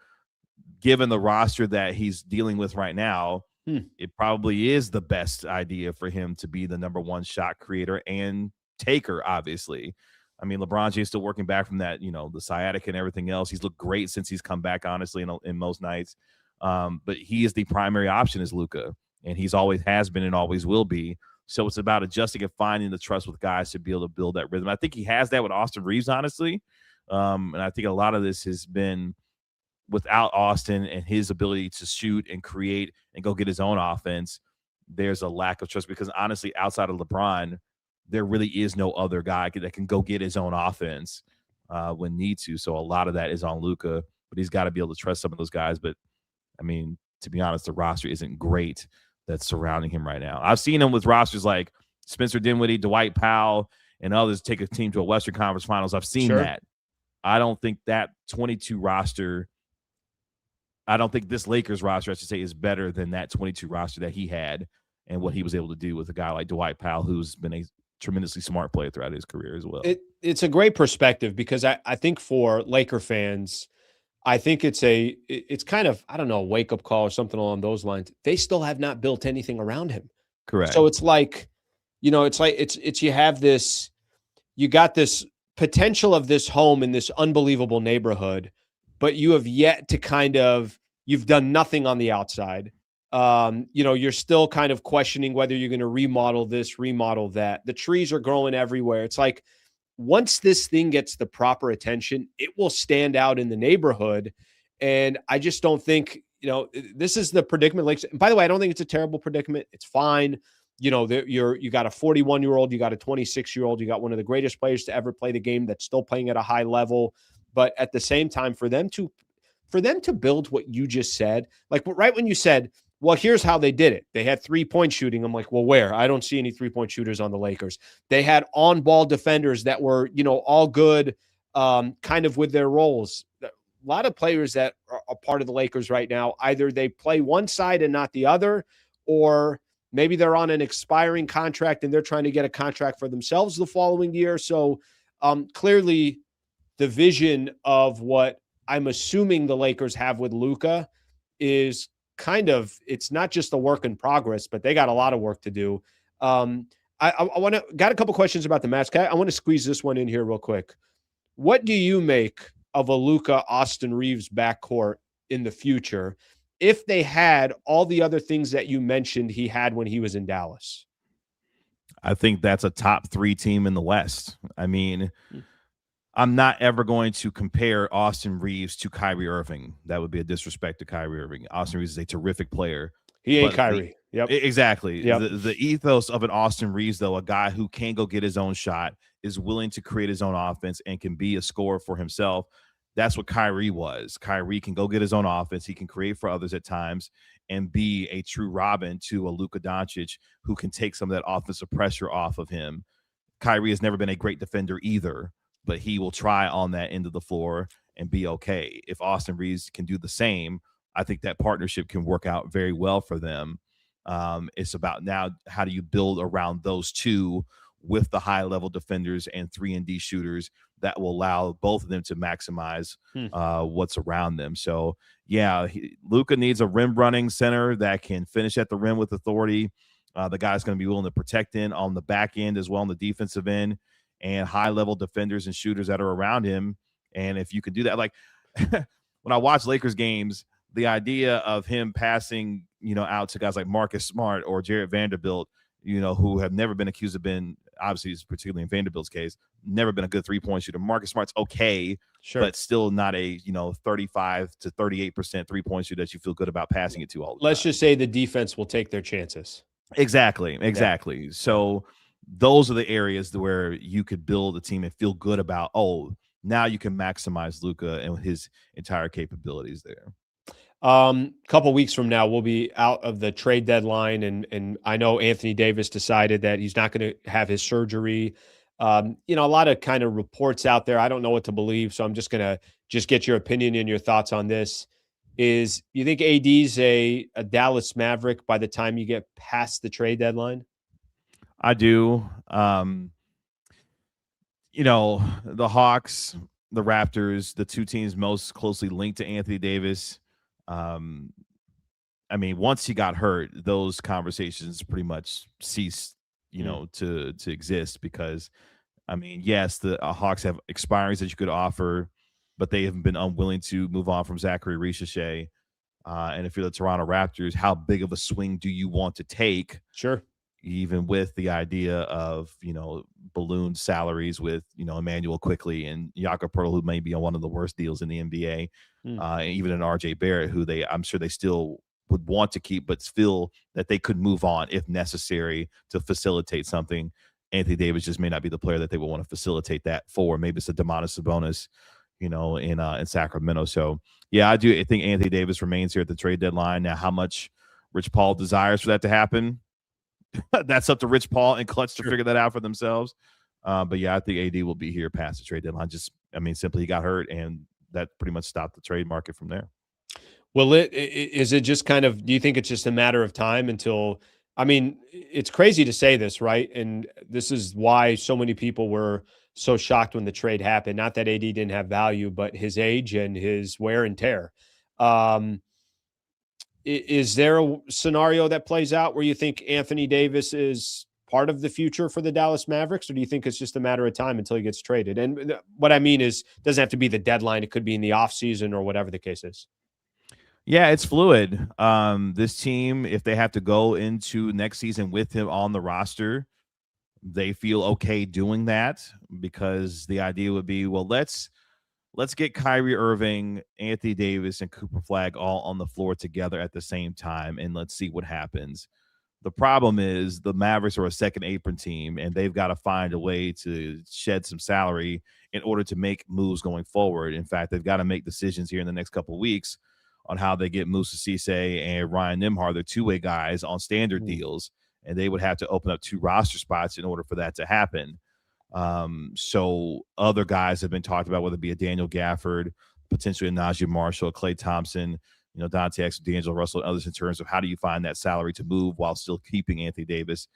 Given the roster that he's dealing with right now, it probably is the best idea for him to be the number one shot creator and taker, obviously. I mean, LeBron James still working back from that, the sciatica and everything else. He's looked great since he's come back, honestly, in most nights. But he is the primary option is Luka, and he's always has been and always will be. So it's about adjusting and finding the trust with guys to be able to build that rhythm. I think he has that with Austin Reaves, honestly. And I think a lot of this has been without Austin and his ability to shoot and create and go get his own offense. There's a lack of trust because, honestly, outside of LeBron, there really is no other guy that can go get his own offense when need to. So a lot of that is on Luka, but he's got to be able to trust some of those guys. But, I mean, to be honest, the roster isn't great that's surrounding him right now. I've seen him with rosters like Spencer Dinwiddie, Dwight Powell, and others take a team to a Western Conference Finals. I've seen that. I don't think that 22 roster – I don't think this Lakers roster, I should say, is better than that 22 roster that he had and what he was able to do with a guy like Dwight Powell, who's been a tremendously smart player throughout his career as well. It's a great perspective because I think for Laker fans, I think it's kind of, I don't know, a wake-up call or something along those lines. They still have not built anything around him. Correct. So it's like, you have this, you got this potential of this home in this unbelievable neighborhood, but you have yet to you've done nothing on the outside. You're still kind of questioning whether you're going to remodel this, remodel that. The trees are growing everywhere. It's like, once this thing gets the proper attention, it will stand out in the neighborhood. And I just don't think, this is the predicament. Like, by the way, I don't think it's a terrible predicament. It's fine. You got a 41-year-old, you got a 26-year-old, you got one of the greatest players to ever play the game that's still playing at a high level. But at the same time, for them to build what you just said, like right when you said, well, here's how they did it. They had 3-point shooting. I'm like, well, where? I don't see any 3-point shooters on the Lakers. They had on-ball defenders that were, all good, kind of with their roles. A lot of players that are a part of the Lakers right now, either they play one side and not the other, or maybe they're on an expiring contract and they're trying to get a contract for themselves the following year. So clearly the vision of what I'm assuming the Lakers have with Luka is it's not just a work in progress, but they got a lot of work to do. got a couple questions about the Mavs. I want to squeeze this one in here real quick. What do you make of a Luka Austin Reaves backcourt in the future if they had all the other things that you mentioned he had when he was in Dallas? I think that's a top 3 team in the West. I mean, I'm not ever going to compare Austin Reaves to Kyrie Irving. That would be a disrespect to Kyrie Irving. Austin Reaves is a terrific player. He ain't Kyrie. Exactly. Yep. The ethos of an Austin Reaves, though, a guy who can go get his own shot, is willing to create his own offense, and can be a scorer for himself. That's what Kyrie was. Kyrie can go get his own offense. He can create for others at times and be a true Robin to a Luka Doncic who can take some of that offensive pressure off of him. Kyrie has never been a great defender either, but he will try on that end of the floor and be okay. If Austin Reaves can do the same, I think that partnership can work out very well for them. It's about now, how do you build around those two with the high-level defenders and 3-and-D shooters that will allow both of them to maximize what's around them. So, yeah, Luka needs a rim-running center that can finish at the rim with authority. The guy's going to be willing to protect in on the back end as well on the defensive end, and high-level defenders and shooters that are around him. And if you can do that, like when I watch Lakers games, the idea of him passing, out to guys like Marcus Smart or Jarrett Vanderbilt, who have never been accused of being obviously, particularly in Vanderbilt's case, never been a good 3-point shooter. Marcus Smart's okay, Sure. but still not a 35 to 38% 3-point shooter that you feel good about passing it to all the Let's time. just say the defense will take their chances. Exactly. So those are the areas where you could build a team and feel good about, now you can maximize Luka and his entire capabilities there. Couple weeks from now, we'll be out of the trade deadline, and I know Anthony Davis decided that he's not going to have his surgery. A lot of kind of reports out there. I don't know what to believe, so I'm just going to get your opinion and your thoughts on this. Is you think AD's a Dallas Maverick by the time you get past the trade deadline? I do. The Hawks, the Raptors, the two teams most closely linked to Anthony Davis. Once he got hurt, those conversations pretty much ceased, to exist because, yes, the Hawks have expirings that you could offer, but they have been unwilling to move on from Zachary Ricochet. And if you're the Toronto Raptors, how big of a swing do you want to take? Sure. Even with the idea of, balloon salaries with, Emmanuel Quickly and Jakob Poeltl, who may be on one of the worst deals in the NBA, and even an RJ Barrett, who I'm sure they still would want to keep, but feel that they could move on if necessary to facilitate something. Anthony Davis just may not be the player that they would want to facilitate that for. Maybe it's a Domantas Sabonis, in Sacramento. So, yeah, I think Anthony Davis remains here at the trade deadline. Now, how much Rich Paul desires for that to happen, that's up to Rich Paul and Clutch to figure that out for themselves. But yeah, I think AD will be here past the trade deadline. Simply he got hurt, and that pretty much stopped the trade market from there. Well, is it just kind of, do you think it's just a matter of time until, it's crazy to say this, right? And this is why so many people were so shocked when the trade happened. Not that AD didn't have value, but his age and his wear and tear. Is there a scenario that plays out where you think Anthony Davis is part of the future for the Dallas Mavericks, or do you think it's just a matter of time until he gets traded? And what I mean is, it doesn't have to be the deadline. It could be in the offseason or whatever the case is. Yeah, it's fluid. This team, if they have to go into next season with him on the roster, they feel okay doing that, because the idea would be, well, let's get Kyrie Irving, Anthony Davis, and Cooper Flagg all on the floor together at the same time, and let's see what happens. The problem is the Mavericks are a second apron team, and they've got to find a way to shed some salary in order to make moves going forward. In fact, they've got to make decisions here in the next couple of weeks on how they get Moussa Cisse and Ryan Nembhard, they're two-way guys, on standard deals, and they would have to open up 2 roster spots in order for that to happen. So other guys have been talked about, whether it be a Daniel Gafford, potentially a Najee Marshall, Klay Thompson, Dante Exum, D'Angelo Russell, and others, in terms of how do you find that salary to move while still keeping Anthony Davis?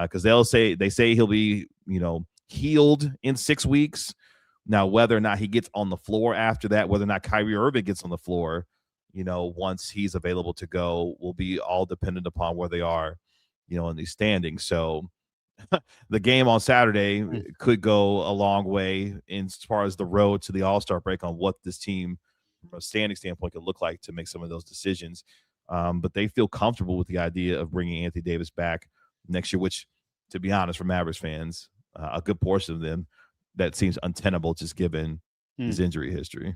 Because they say he'll be, healed in 6 weeks. Now, whether or not he gets on the floor after that, whether or not Kyrie Irving gets on the floor, once he's available to go, will be all dependent upon where they are, in these standings. So the game on Saturday could go a long way as far as the road to the All-Star break on what this team, from a standing standpoint, could look like to make some of those decisions. But they feel comfortable with the idea of bringing Anthony Davis back next year, which, to be honest, for Mavericks fans, a good portion of them, that seems untenable just given his injury history.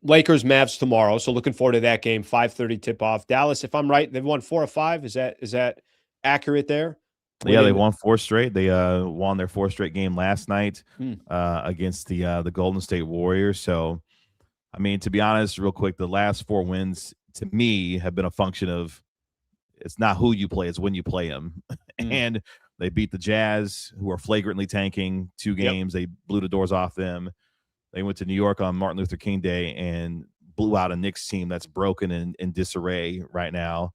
Lakers Mavs tomorrow, so looking forward to that game. 5:30 tip-off. Dallas, if I'm right, they've won 4 or 5. Is that accurate there? Yeah, they won 4 straight. They won their 4th straight game last night against the Golden State Warriors. So, to be honest, real quick, the last 4 wins to me have been a function of, it's not who you play, it's when you play them. And they beat the Jazz, who are flagrantly tanking 2 games. They blew the doors off them. They went to New York on Martin Luther King Day and blew out a Knicks team that's broken and in disarray right now.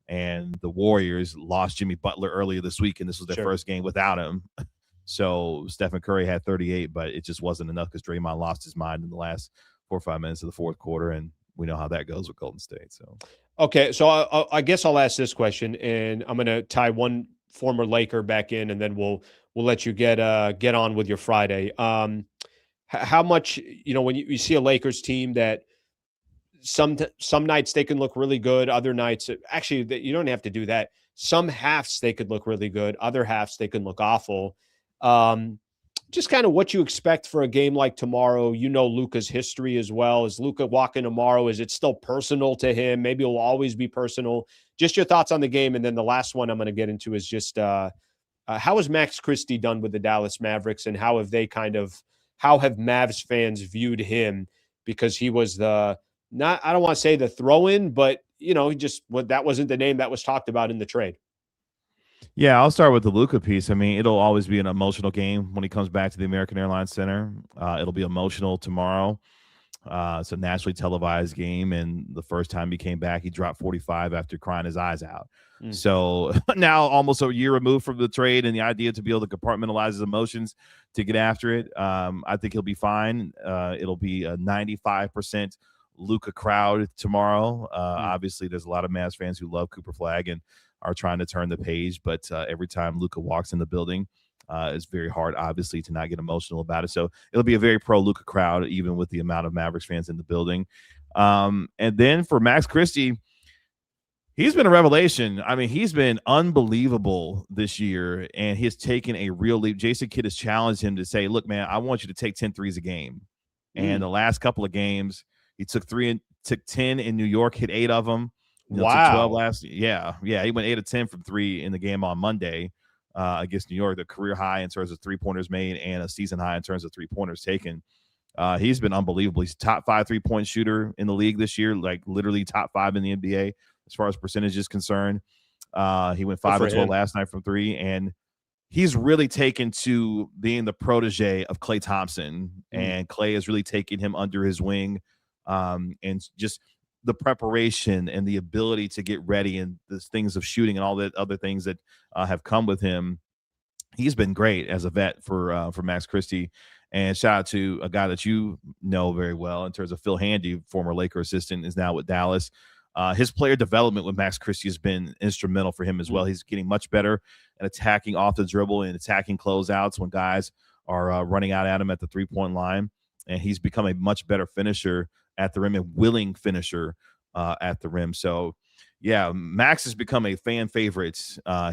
And the Warriors lost Jimmy Butler earlier this week, and this was their first game without him. So Stephen Curry had 38, but it just wasn't enough because Draymond lost his mind in the last 4 or 5 minutes of the 4th quarter, and we know how that goes with Golden State. So, okay, so I guess I'll ask this question, and I'm going to tie one former Laker back in, and then we'll let you get on with your Friday. How much, when you see a Lakers team that some nights they can look really good, other nights, actually, you don't have to do that. some halves they could look really good, other halves they could look awful. Just kind of what you expect for a game like tomorrow. You know Luka's history as well. Is Luka walking tomorrow? Is it still personal to him? Maybe it will always be personal. Just your thoughts on the game. And then the last one I'm going to get into is just how has Max Christie done with the Dallas Mavericks, and how have Mavs fans viewed him? Because he was I don't want to say the throw-in, but that wasn't the name that was talked about in the trade. Yeah, I'll start with the Luka piece. I mean, it'll always be an emotional game when he comes back to the American Airlines Center. It'll be emotional tomorrow. It's a nationally televised game, and the first time he came back, he dropped 45 after crying his eyes out. So now, almost a year removed from the trade, and the idea to be able to compartmentalize his emotions to get after it, I think he'll be fine. It'll be a 95% Luka crowd tomorrow. Obviously, there's a lot of Mavs fans who love Cooper Flagg and are trying to turn the page, but every time Luka walks in the building, it's very hard, obviously, to not get emotional about it. So it'll be a very pro Luka crowd, even with the amount of Mavericks fans in the building. And then for Max Christie, he's been a revelation. I mean, he's been unbelievable this year, and he's taken a real leap. Jason Kidd has challenged him to say, look, man, I want you to take 10 threes a game. And the last couple of games, he took 10 in New York, hit 8 of them. Wow. 12 last. Yeah. He went 8 of 10 from 3 in the game on Monday against New York, the career high in terms of 3-pointers made and a season high in terms of 3-pointers taken. He's been unbelievable. He's top 5 3-point shooter in the league this year, like literally top 5 in the NBA as far as percentage is concerned. He went 5 of 12 last night from 3, and he's really taken to being the protege of Klay Thompson, and Klay has really taken him under his wing, and just the preparation and the ability to get ready and the things of shooting and all the other things that have come with him. He's been great as a vet for Max Christie. And shout out to a guy that you know very well in terms of Phil Handy, former Laker assistant, is now with Dallas. His player development with Max Christie has been instrumental for him as well. He's getting much better at attacking off the dribble and attacking closeouts when guys are running out at him at the 3-point line. And he's become a much better finisher at the rim and willing finisher at the rim. So, yeah, Max has become a fan favorite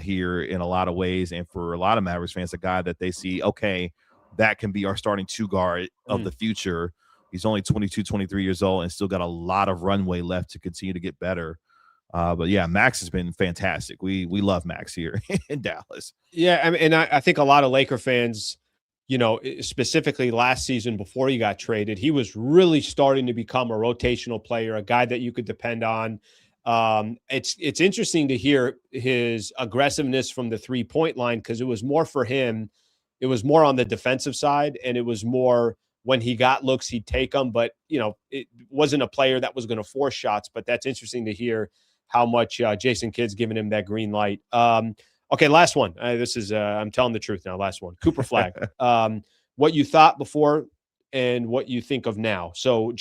here in a lot of ways. And for a lot of Mavericks fans, a guy that they see, okay, that can be our starting 2 guard of the future. He's only 22, 23 years old and still got a lot of runway left to continue to get better. But, yeah, Max has been fantastic. We love Max here in Dallas. Yeah, I mean, and I think a lot of Laker fans, specifically last season before he got traded, he was really starting to become a rotational player, a guy that you could depend on. It's interesting to hear his aggressiveness from the 3-point line, because it was more for him. It was more on the defensive side, and it was more when he got looks, he'd take them. But, it wasn't a player that was going to force shots. But that's interesting to hear how much Jason Kidd's giving him that green light. Okay, last one. This is I'm telling the truth now. Last one. Cooper Flagg. What you thought before and what you think of now. So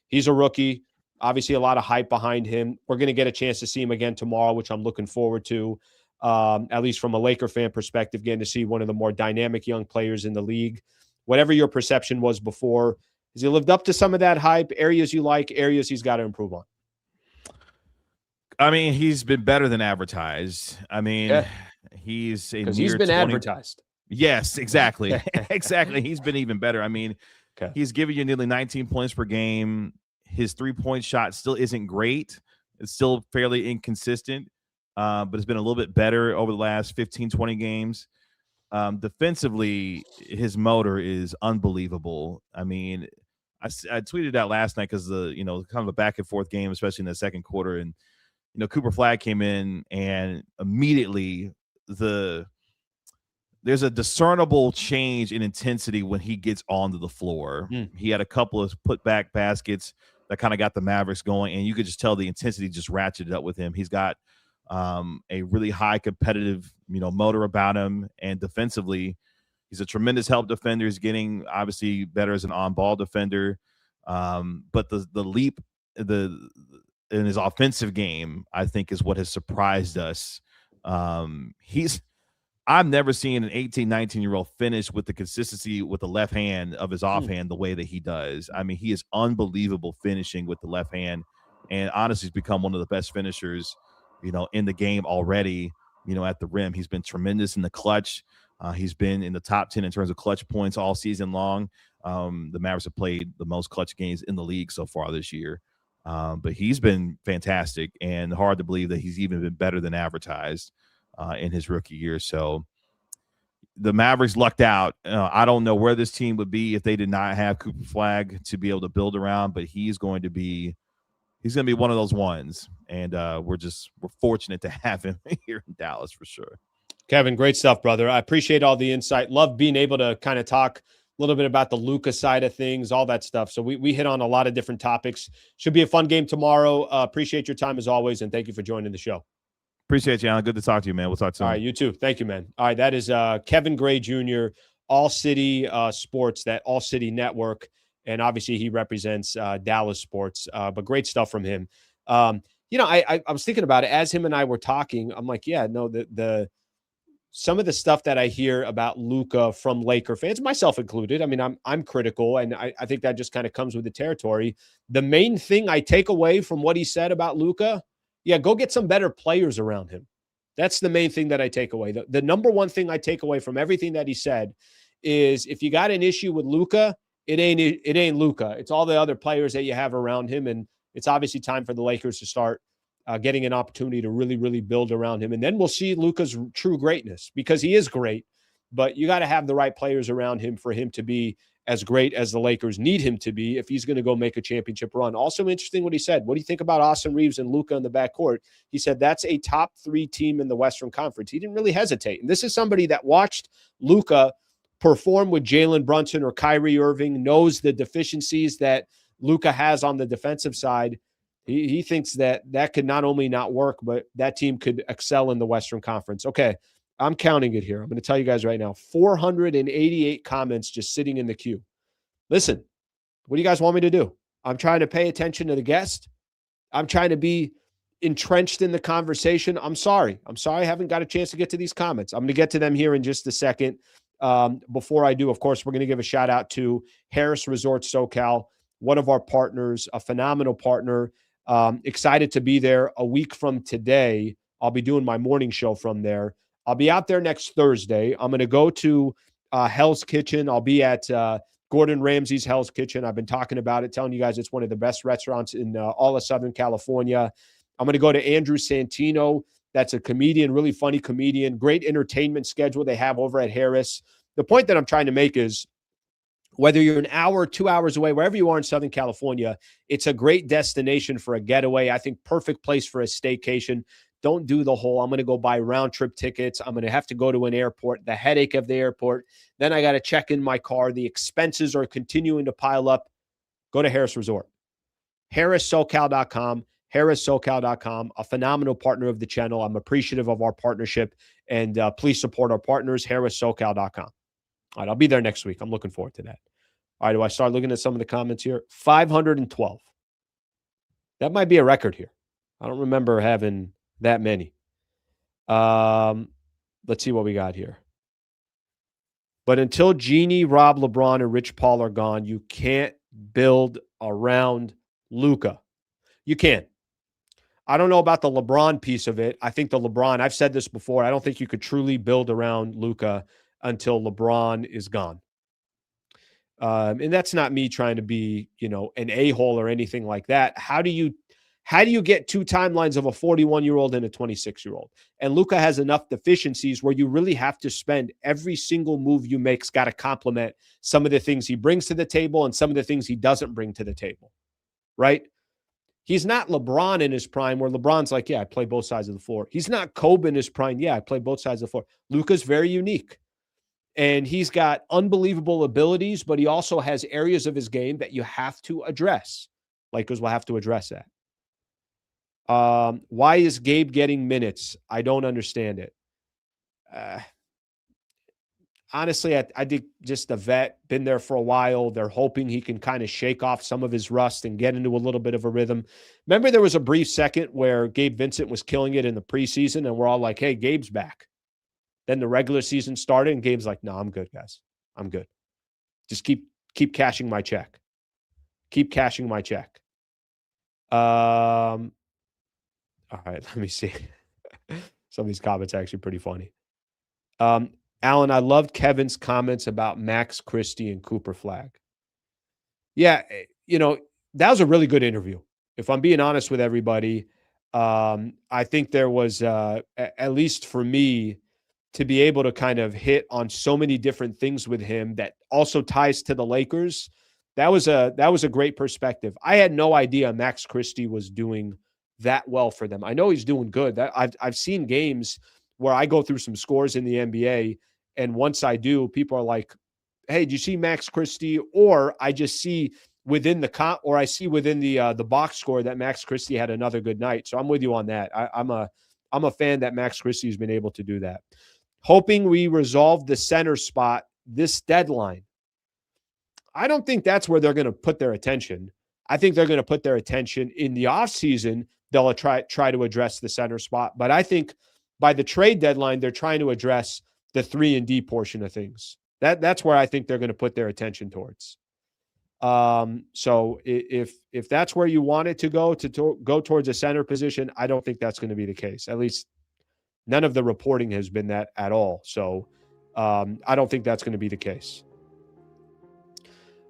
he's a rookie. Obviously, a lot of hype behind him. We're going to get a chance to see him again tomorrow, which I'm looking forward to, at least from a Laker fan perspective, getting to see one of the more dynamic young players in the league. Whatever your perception was before, has he lived up to some of that hype? Areas you like, areas he's got to improve on? I mean, he's been better than advertised. I mean, he's been advertised. Yes, exactly. Exactly. He's been even better. I mean, he's giving you nearly 19 points per game. His 3-point shot still isn't great. It's still fairly inconsistent, but it's been a little bit better over the last 15, 20 games. Defensively, his motor is unbelievable. I mean, I tweeted out last night because kind of a back and forth game, especially in the second quarter. And, Cooper Flagg came in, and immediately there's a discernible change in intensity when he gets onto the floor. He had a couple of putback baskets that kind of got the Mavericks going, and you could just tell the intensity just ratcheted up with him. He's got a really high competitive, motor about him, and defensively, he's a tremendous help defender. He's getting obviously better as an on-ball defender, but the leap in his offensive game, I think, is what has surprised us. I've never seen an 18, 19-year-old finish with the consistency with the left hand of his offhand the way that he does. I mean, he is unbelievable finishing with the left hand, and honestly, he's become one of the best finishers in the game already, at the rim. He's been tremendous in the clutch. He's been in the top 10 in terms of clutch points all season long. The Mavericks have played the most clutch games in the league so far this year. But he's been fantastic, and hard to believe that he's even been better than advertised in his rookie year. So the Mavericks lucked out. I don't know where this team would be if they did not have Cooper Flagg to be able to build around, but he's going to be one of those ones. And we're fortunate to have him here in Dallas for sure. Kevin, great stuff, brother. I appreciate all the insight. Love being able to kind of talk a little bit about the Luka side of things, all that stuff. So we hit on a lot of different topics. Should be a fun game tomorrow. Appreciate your time as always, and thank you for joining the show. Appreciate you, Alan. Good to talk to you, man. We'll talk soon. All right, you too. Thank you, man. All right, that is Kevin Gray Jr., All City Sports, that All City Network, and obviously he represents Dallas sports, but great stuff from him. I was thinking about it as him and I were talking. I'm like, yeah, no, the some of the stuff that I hear about Luka from Laker fans, myself included, I mean, I'm critical, and I think that just kind of comes with the territory. The main thing I take away from what he said about Luka, yeah, go get some better players around him. That's the main thing that I take away. The number one thing I take away from everything that he said is if you got an issue with Luka, it ain't Luka. It's all the other players that you have around him, and it's obviously time for the Lakers to start getting an opportunity to really, really build around him. And then we'll see Luka's true greatness, because he is great, but you got to have the right players around him for him to be as great as the Lakers need him to be if he's going to go make a championship run. Also interesting what he said. What do you think about Austin Reaves and Luka in the backcourt? He said that's a top 3 team in the Western Conference. He didn't really hesitate. And this is somebody that watched Luka perform with Jalen Brunson or Kyrie Irving, knows the deficiencies that Luka has on the defensive side. He thinks that could not only not work, but that team could excel in the Western Conference. Okay, I'm counting it here. I'm going to tell you guys right now, 488 comments just sitting in the queue. Listen, what do you guys want me to do? I'm trying to pay attention to the guest. I'm trying to be entrenched in the conversation. I'm sorry. I haven't got a chance to get to these comments. I'm going to get to them here in just a second. Before I do, of course, we're going to give a shout out to Harrah Resort SoCal, one of our partners, a phenomenal partner. Excited to be there a week from today. I'll be doing my morning show from there. I'll be out there next Thursday. I'm going to go to Hell's Kitchen. I'll be at Gordon Ramsay's Hell's Kitchen. I've been talking about it, telling you guys it's one of the best restaurants in all of Southern California. I'm going to go to Andrew Santino. That's a comedian, really funny comedian. Great entertainment schedule they have over at Harrah's. The point that I'm trying to make is whether you're an hour or 2 hours away, wherever you are in Southern California, it's a great destination for a getaway. I think perfect place for a staycation. Don't do the whole, I'm going to go buy round trip tickets. I'm going to have to go to an airport, the headache of the airport. Then I got to check in my car. The expenses are continuing to pile up. Go to Harrah Resort. HarrahSoCal.com. HarrahSoCal.com, a phenomenal partner of the channel. I'm appreciative of our partnership, and please support our partners, HarrahSoCal.com. All right, I'll be there next week. I'm looking forward to that. All right, do I start looking at some of the comments here? 512. That might be a record here. I don't remember having that many. Let's see what we got here. But until Jeannie, Rob, LeBron, and Rich Paul are gone, you can't build around Luka. You can't. I don't know about the LeBron piece of it. I think the LeBron, I've said this before, I don't think you could truly build around Luka until LeBron is gone. And that's not me trying to be, an a-hole or anything like that. How do you get 2 timelines of a 41-year-old and a 26-year-old? And Luka has enough deficiencies where you really have to spend every single move you make's got to complement some of the things he brings to the table and some of the things he doesn't bring to the table, right? He's not LeBron in his prime where LeBron's like, yeah, I play both sides of the floor. He's not Kobe in his prime. Yeah, I play both sides of the floor. Luka's very unique. And he's got unbelievable abilities, but he also has areas of his game that you have to address. Lakers will have to address that. Why is Gabe getting minutes? I don't understand it. Honestly, I think just a vet, been there for a while. They're hoping he can kind of shake off some of his rust and get into a little bit of a rhythm. Remember, there was a brief second where Gabe Vincent was killing it in the preseason, and we're all like, hey, Gabe's back. Then the regular season started, and Gabe's like, no, I'm good, guys. I'm good. Just keep cashing my check. Keep cashing my check. All right, let me see. Some of these comments are actually pretty funny. Alan, I loved Kevin's comments about Max Christie and Cooper Flagg. Yeah, that was a really good interview. If I'm being honest with everybody, I think there was, at least for me, to be able to kind of hit on so many different things with him that also ties to the Lakers. That was a great perspective. I had no idea Max Christie was doing that well for them. I know he's doing good. I've seen games where I go through some scores in the NBA, and once I do, people are like, "Hey, did you see Max Christie?" Or I just see within the box score that Max Christie had another good night. So I'm with you on that. I'm a fan that Max Christie has been able to do that. Hoping we resolve the center spot this deadline. I don't think that's where they're going to put their attention. I think they're going to put their attention in the offseason. They'll try to address the center spot. But I think by the trade deadline, they're trying to address the 3-and-D portion of things. That's where I think they're going to put their attention towards. So if that's where you want it to go towards a center position, I don't think that's going to be the case. At least none of the reporting has been that at all. So I don't think that's going to be the case.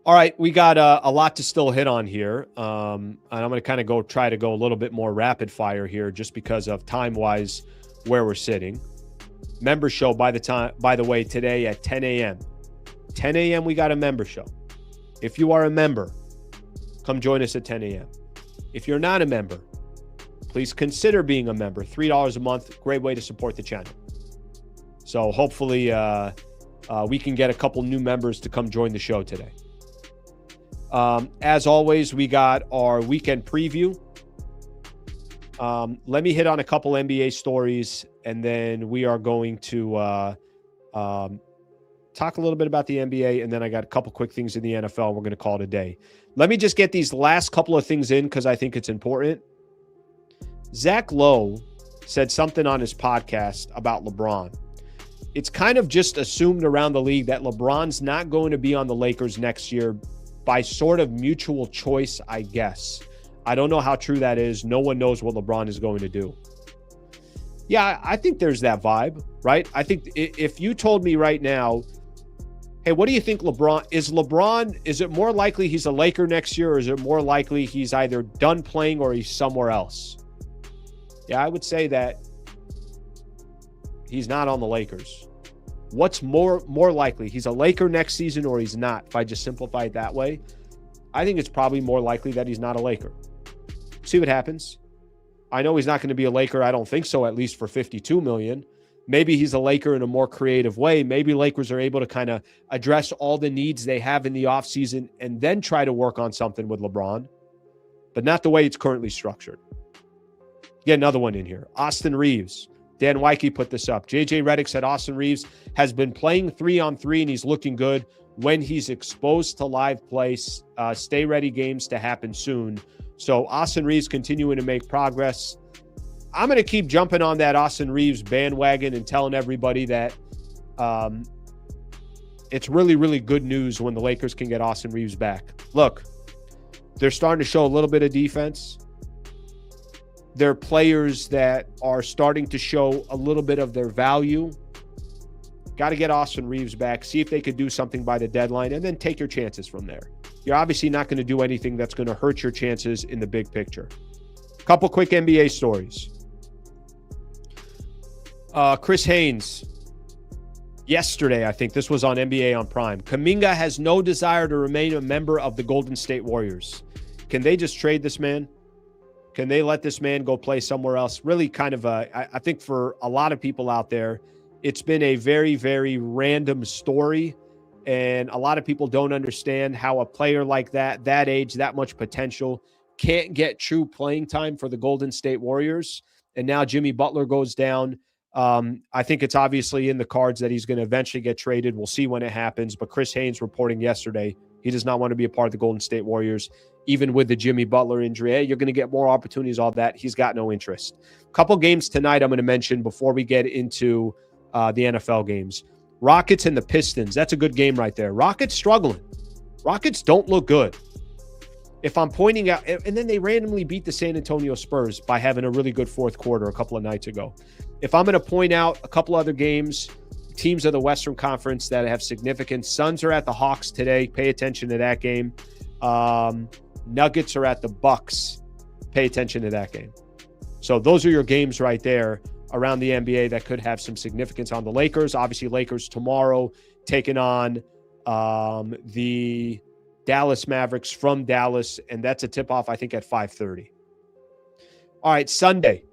All right, we got a lot to still hit on here. And I'm going to kind of try to go a little bit more rapid fire here just because of time-wise where we're sitting. Member show, by the way, today at 10 a.m. 10 a.m. we got a member show. If you are a member, come join us at 10 a.m. If you're not a member, please consider being a member. $3 a month, great way to support the channel. So hopefully we can get a couple new members to come join the show today. As always, we got our weekend preview. Let me hit on a couple NBA stories, and then we are going to talk a little bit about the NBA, and then I got a couple quick things in the NFL. We're going to call it a day. Let me just get these last couple of things in because I think it's important. Zach Lowe said something on his podcast about LeBron. It's kind of just assumed around the league that LeBron's not going to be on the Lakers next year by sort of mutual choice, I guess. I don't know how true that is. No one knows what LeBron is going to do. Yeah, I think there's that vibe, right? I think if you told me right now, hey, what do you think is it more likely he's a Laker next year, or is it more likely he's either done playing or he's somewhere else? Yeah, I would say that he's not on the Lakers. What's more likely? He's a Laker next season or he's not, if I just simplify it that way. I think it's probably more likely that he's not a Laker. See what happens. I know he's not going to be a Laker. I don't think so, at least for $52 million. Maybe he's a Laker in a more creative way. Maybe Lakers are able to kind of address all the needs they have in the offseason and then try to work on something with LeBron, but not the way it's currently structured. Get another one in here. Austin Reaves. Dan Wyke put this up. JJ Redick said Austin Reaves has been playing 3-on-3 and he's looking good when he's exposed to live play. Stay ready games to happen soon. So Austin Reaves continuing to make progress. I'm going to keep jumping on that Austin Reaves bandwagon and telling everybody that it's really, really good news when the Lakers can get Austin Reaves back. Look, they're starting to show a little bit of defense. They're players that are starting to show a little bit of their value. Got to get Austin Reaves back, see if they could do something by the deadline, and then take your chances from there. You're obviously not going to do anything that's going to hurt your chances in the big picture. Couple quick NBA stories. Chris Haynes, yesterday, I think this was on NBA on Prime. Kuminga has no desire to remain a member of the Golden State Warriors. Can they just trade this man? Can they let this man go play somewhere else? Really kind of I think for a lot of people out there, it's been a very, very random story. And a lot of people don't understand how a player like that age, that much potential, can't get true playing time for the Golden State Warriors. And now Jimmy Butler goes down. I think it's obviously in the cards that he's going to eventually get traded. We'll see when it happens. But Chris Haynes reporting yesterday, he does not want to be a part of the Golden State Warriors, even with the Jimmy Butler injury. Hey, you're going to get more opportunities, all that. He's got no interest. Couple games tonight I'm going to mention before we get into the NFL games. Rockets and the Pistons. That's a good game right there. Rockets struggling. Rockets don't look good. if I'm pointing out, and then they randomly beat the San Antonio Spurs by having a really good fourth quarter a couple of nights ago. If I'm going to point out a couple other games, teams of the Western Conference that have significance, Suns are at the Hawks today. Pay attention to that game. Nuggets are at the Bucks. Pay attention to that game. So those are your games right there around the NBA that could have some significance on the Lakers. Obviously, Lakers tomorrow taking on the Dallas Mavericks from Dallas, and that's a tip-off, I think, at 5:30. All right, Sunday.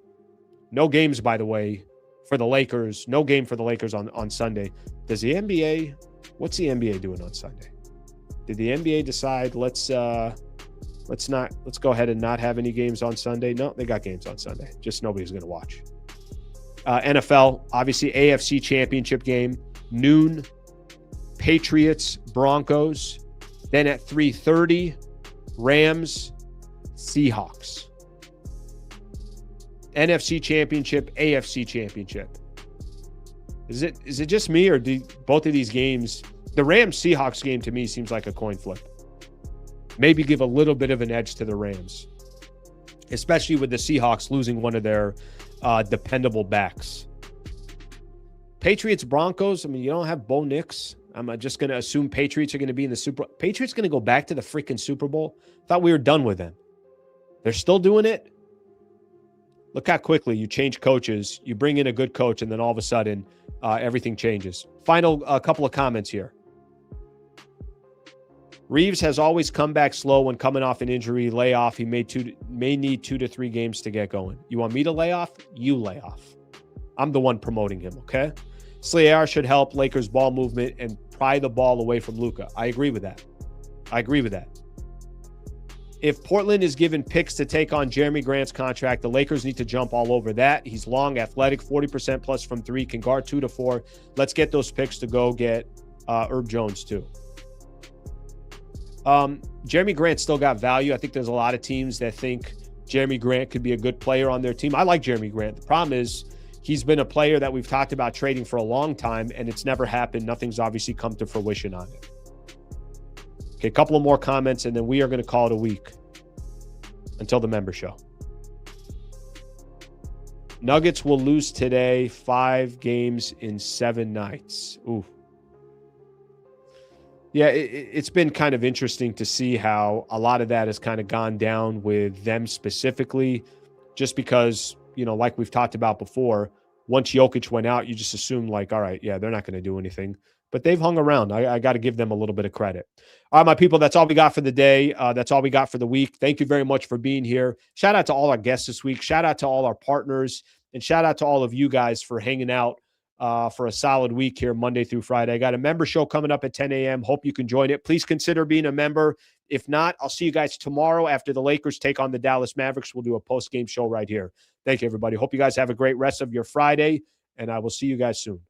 No games, by the way, for the Lakers. No game for the Lakers on Sunday. Does the NBA – what's the NBA doing on Sunday? Did the NBA decide let's go ahead and not have any games on Sunday? No, they got games on Sunday. Just nobody's going to watch. NFL, obviously AFC Championship game, noon, Patriots, Broncos. Then at 3:30, Rams, Seahawks. NFC Championship, AFC Championship. Is it just me, or do both of these games, the Rams-Seahawks game to me seems like a coin flip. Maybe give a little bit of an edge to the Rams, especially with the Seahawks losing one of their dependable backs. Patriots-Broncos, I mean, you don't have Bo Nix. I'm just going to assume Patriots are going to be in the Super Bowl. Patriots going to go back to the freaking Super Bowl? Thought we were done with them. They're still doing it? Look how quickly you change coaches. You bring in a good coach, and then all of a sudden, everything changes. Final couple of comments here. Reaves has always come back slow when coming off an injury layoff. He may need 2 to 3 games to get going. You want me to lay off? You lay off. I'm the one promoting him, okay? Sliwa should help Lakers ball movement and pry the ball away from Luka. I agree with that. If Portland is given picks to take on Jeremy Grant's contract, the Lakers need to jump all over that. He's long, athletic, 40% plus from 3, can guard 2 to 4. Let's get those picks to go get Herb Jones too. Jeremy Grant still got value. I think there's a lot of teams that think Jeremy Grant could be a good player on their team. I like Jeremy Grant. The problem is he's been a player that we've talked about trading for a long time, and it's never happened. Nothing's obviously come to fruition on it. Okay, a couple of more comments, and then we are going to call it a week until the member show. Nuggets will lose today, 5 games in 7 nights. Ooh. Yeah, it's been kind of interesting to see how a lot of that has kind of gone down with them specifically, just because, you know, like we've talked about before, once Jokic went out, you just assume like, all right, yeah, they're not going to do anything. But they've hung around. I got to give them a little bit of credit. All right, my people, that's all we got for the day. That's all we got for the week. Thank you very much for being here. Shout out to all our guests this week. Shout out to all our partners. And shout out to all of you guys for hanging out for a solid week here, Monday through Friday. I got a member show coming up at 10 a.m. Hope you can join it. Please consider being a member. If not, I'll see you guys tomorrow after the Lakers take on the Dallas Mavericks. We'll do a post-game show right here. Thank you, everybody. Hope you guys have a great rest of your Friday, and I will see you guys soon.